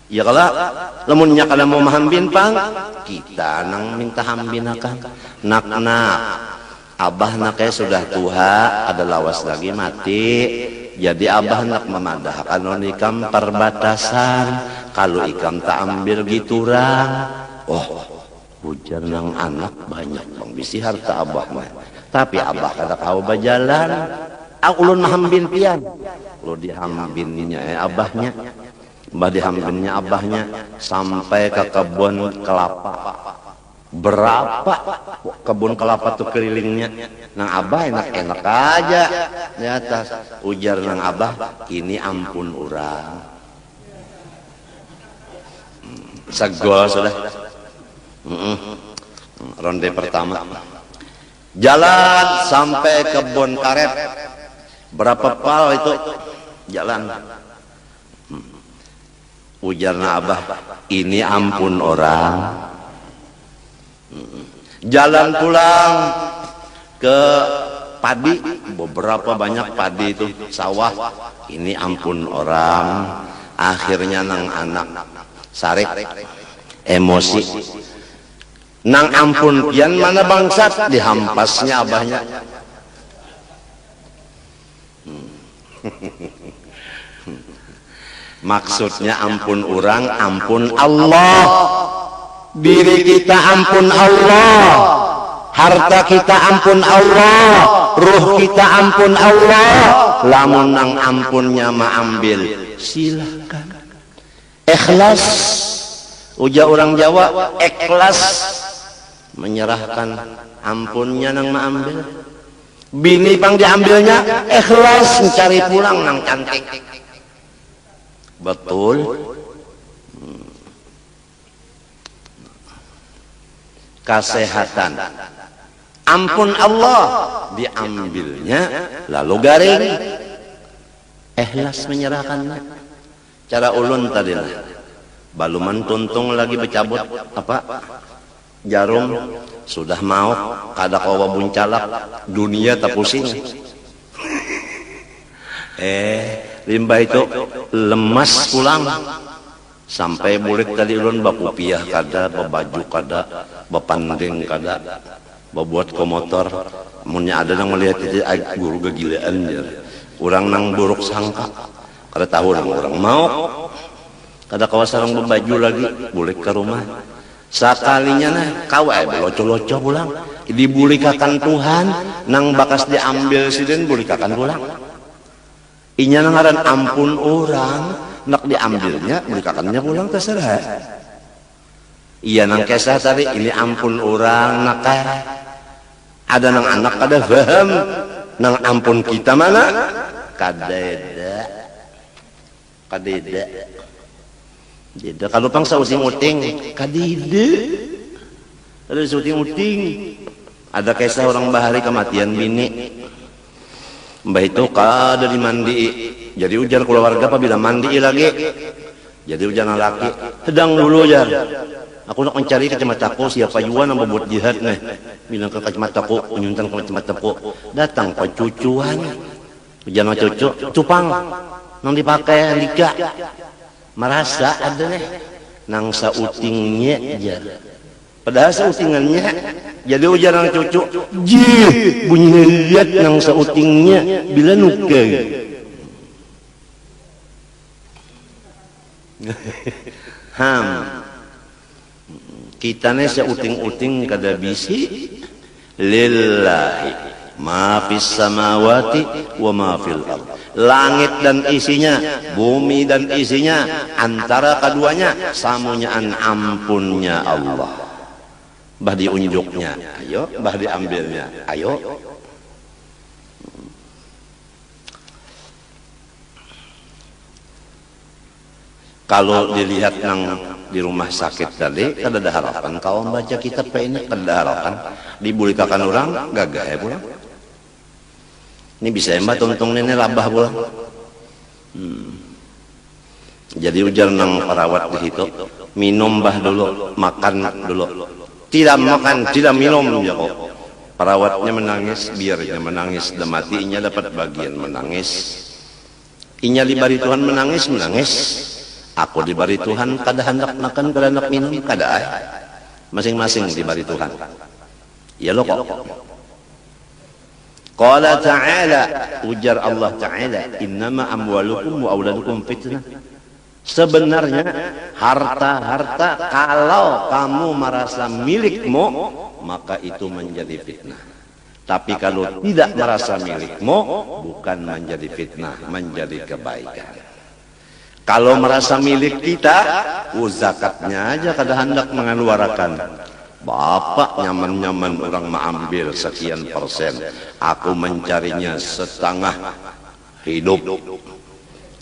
Speaker 2: Ya kalau lamunnya kada mau mahambin pang, kita nang minta hambin akan. Nak abah naknya sudah tua, ada lawas lagi mati. Jadi abah nak memadahkan on ikam perbatasan. Kalau ikam tak ambil giturang, hujan nang anak banyak bang bisi harta abah mah. Tapi abah kada kau berjalan. Ulun mahambin pian, lo dihambinnya abahnya. Mbah dihambinnya abahnya sampai ke kebun kelapa. Berapa kebun kelapa tuh kelilingnya? Nang abah enak-enak aja di atas. Ujar nang abah, ini ampun urang. Segol sudah. Ronde pertama. Jalan sampai kebun karet. Berapa pal itu jalan? Ujarna abah, ini ampun orang. Jalan pulang ke padi, beberapa banyak padi itu sawah. Ini ampun orang. Akhirnya nang anak sarik emosi. Nang ampun pian mana bangsat, dihampasnya abahnya. Maksudnya ampun orang, ampun Allah. Diri kita ampun Allah, harta kita ampun Allah, ruh kita ampun Allah. Lamun nang ampunnya ma ambil, silakan. Ikhlas, Ujar orang Jawa, ikhlas menyerahkan ampunnya nang maambil. Bini pang diambilnya, ikhlas mencari pulang nang cantik. Betul. Kesehatan, ampun Allah diambilnya, lalu garing. Ikhlas menyerahkannya. Cara ulun tadi lah. Baluman tuntung lagi bercabut apa? Jarum sudah mau kada kawa buncalak dunia tak pusing. Limbah itu lemas pulang sampai bulik tadi ulun bapupiah kada, babaju kada, bapanding kada, babuat komotor. Munnya ada yang melihat itu guru kegilaan ya. Orang nang buruk sangka kada tahu nang orang mau kada kawa sarang baju lagi bulik ke rumah. Sakalinya nah kawa loco-loco pulang dibulikakan Tuhan nang bakas diambil siden bulikakan pulang. Inya ngaran ampun orang nak diambilnya bulikakannya pulang terserah. Iya nang kisah tadi ini ampun orang nak ada nang anak kada paham nang ampun kita mana kadeda. Tidak, kalau pang sa uting-uting, kadide. Ada uting-uting. Ada kisah orang bahari kematian bini. Mbah itu kada dimandi. Jadi ujar keluarga apabila mandi lagi. Jadi ujar laki. Sedang dulu ujar. Aku nak mencari kacamataku siapa yuan yang membuat jihad nih. Bilang ke kacamataku, menyuntan ke kacamataku. Datang pecucuan. Ujar cucu, cupang. Nang dipakai liga. Merasa ada nih nang sautingnya aja. Padahal sautingannya jadi ujar nang cucu jih bunyi lihat nang sautingnya bila nuke. Kita nih sauting-uting kada bisi lillahi ma fis samawati wa ma fil ardh. Langit dan isinya, bumi dan isinya, antara keduanya samunyaan ampunnya Allah. Bah diunjuknya, ayo, bah diambilnya, ayo. Kalau dilihat nang di rumah sakit tadi, kada ada harapan. Kau membaca kitab ini, kada ada harapan. Dibulikakan orang, gagah ya pulang. Ini bisa mbak tuntung ini labah pulang. Jadi ujar nang perawat di situ, minum bah dulu, makan dulu. Tidak makan, tidak minum ya kok. Perawatnya menangis, biarnya menangis, dan matinya dapat bagian menangis. Inya dibari Tuhan menangis. Aku dibari Tuhan kada hendak makan, kada hendak minum, kada. Masing-masing dibari Tuhan. Ya lo kok. Qala ta'ala, ujar Allah Ta'ala, innama amwalukum wa auladukum fitnah. Sebenarnya harta-harta kalau kamu merasa milikmu, maka itu menjadi fitnah. Tapi kalau tidak merasa milikmu, bukan menjadi fitnah, menjadi kebaikan. Kalau merasa milik kita, zakatnya aja kada hendak mengeluarkan. Bapak nyaman-nyaman orang mengambil sekian persen, aku mencarinya setengah hidup.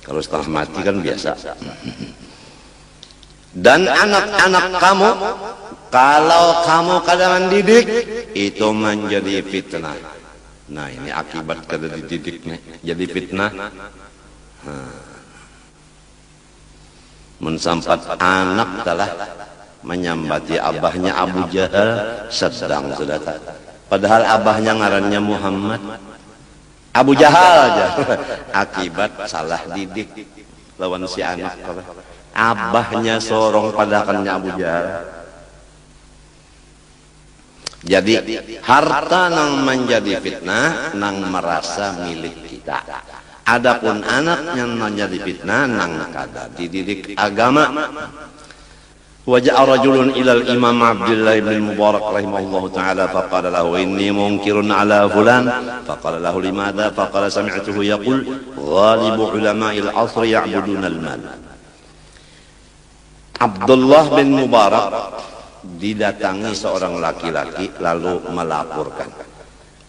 Speaker 2: Kalau setengah mati kan biasa. Dan anak-anak kamu, kalau kamu kada mendidik, itu menjadi fitnah. Nah ini akibat kada dididik nih, jadi fitnah. Mensampat anak telah menyambati abahnya Abu Jahal sedang sedata. Padahal abahnya ngarannya Muhammad. Abu Jahal aja. Akibat salah didik lawan si anak. Abahnya sorong padakannya Abu Jahal. Jadi harta nang menjadi fitnah nang merasa milik kita. Adapun anak yang menjadi fitnah nang kada dididik agama. وجاء رجل إلى الإمام عبد الله بن المبارك رحمه الله تعالى فقال له إني منكر على فلان فقال له لماذا فقال سمعته يقول غالب علماء العصر يعبدون المال. Abdullah bin Mubarak didatangi seorang laki-laki lalu melaporkan,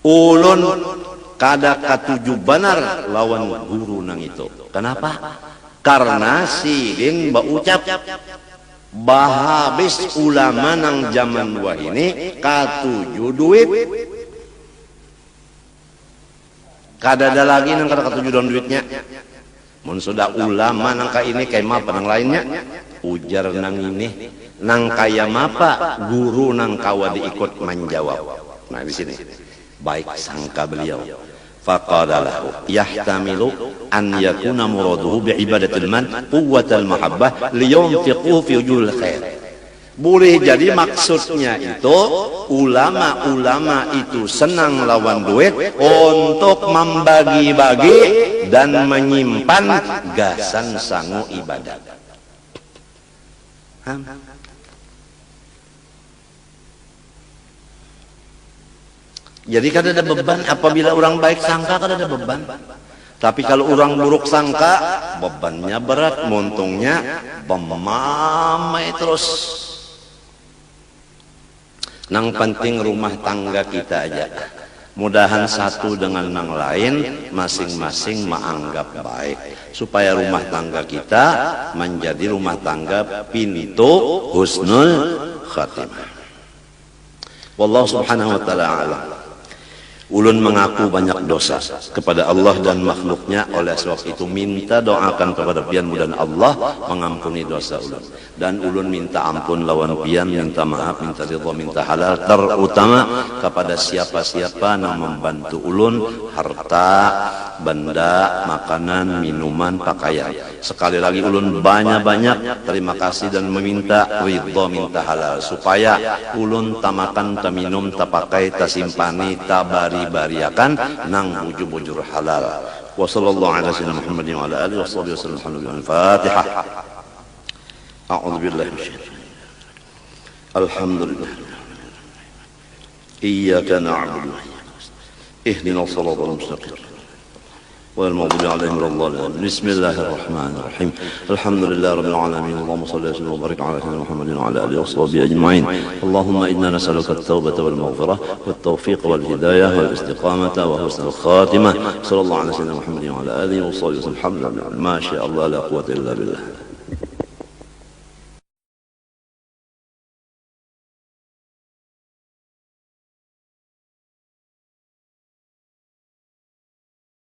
Speaker 2: ulun kada katuju benar lawan guru nang itu. Kenapa? Karena sidin baucap bahabis ulama nang zaman wah ini katuju duit. Kada ada lagi nang kada katuju don duitnya. Mun sudah ulama nang ka ini kayak apa nang lainnya? Ujar nang ini nang kaya mapa guru nang kawa diikut menjawab. Nah di sini baik sangka beliau. Faqala lahu yahtamilu an yakuna muraduhu bi ibadatil man quwwatal mahabbah liyunfiqu fi wujul khair. Boleh jadi maksudnya itu ulama-ulama itu senang lawan duit untuk membagi-bagi dan menyimpan gasan sangu ibadah. Jadi kada ada beban apabila orang baik sangka kada ada beban. Tapi kalau orang buruk sangka bebannya berat, montongnya bemamai terus. Nang penting rumah tangga kita aja. Mudahan satu dengan yang lain masing-masing menganggap baik supaya rumah tangga kita menjadi rumah tangga pintu husnul khatimah. Wallahu subhanahu wa ta'ala a'lam. Ulun mengaku banyak dosa kepada Allah dan makhluknya, oleh sebab itu minta doakan kepada pian mudah Allah mengampuni dosa ulun. Dan ulun minta ampun lawan pian, minta maaf, minta ridha, minta halal, terutama kepada siapa-siapa yang membantu ulun harta, benda, makanan, minuman, pakaian. Sekali lagi ulun banyak-banyak terima kasih dan meminta ridha, minta halal supaya ulun tamakan, taminum, tapakai, tasimpani, tabari-bariakan nang bujur-bujur halal. Wa sallallahu ala sayyidina Muhammadin wa ala alihi wa sahbihi wasallam. Al-Fatihah. A'udzu billahi minasyaitonir rajim. Alhamdulillah. Iyyaka na'budu wa iyyaka nasta'in. Ihdinas siratal mustaqim. والمغضوب عليهم ولا الضالين. بسم الله الرحمن الرحيم. الحمد لله رب العالمين. اللهم صل وسلم وبارك على سيدنا محمد وعلى اله وصحبه اجمعين. اللهم انا نسالك التوبه والمغفره والتوفيق والهدايه والاستقامه وحسن الخاتمه. صلى الله على سيدنا محمد وعلى اله وصحبه وسلم. الحمد لله ما شاء الله لا قوه الا بالله.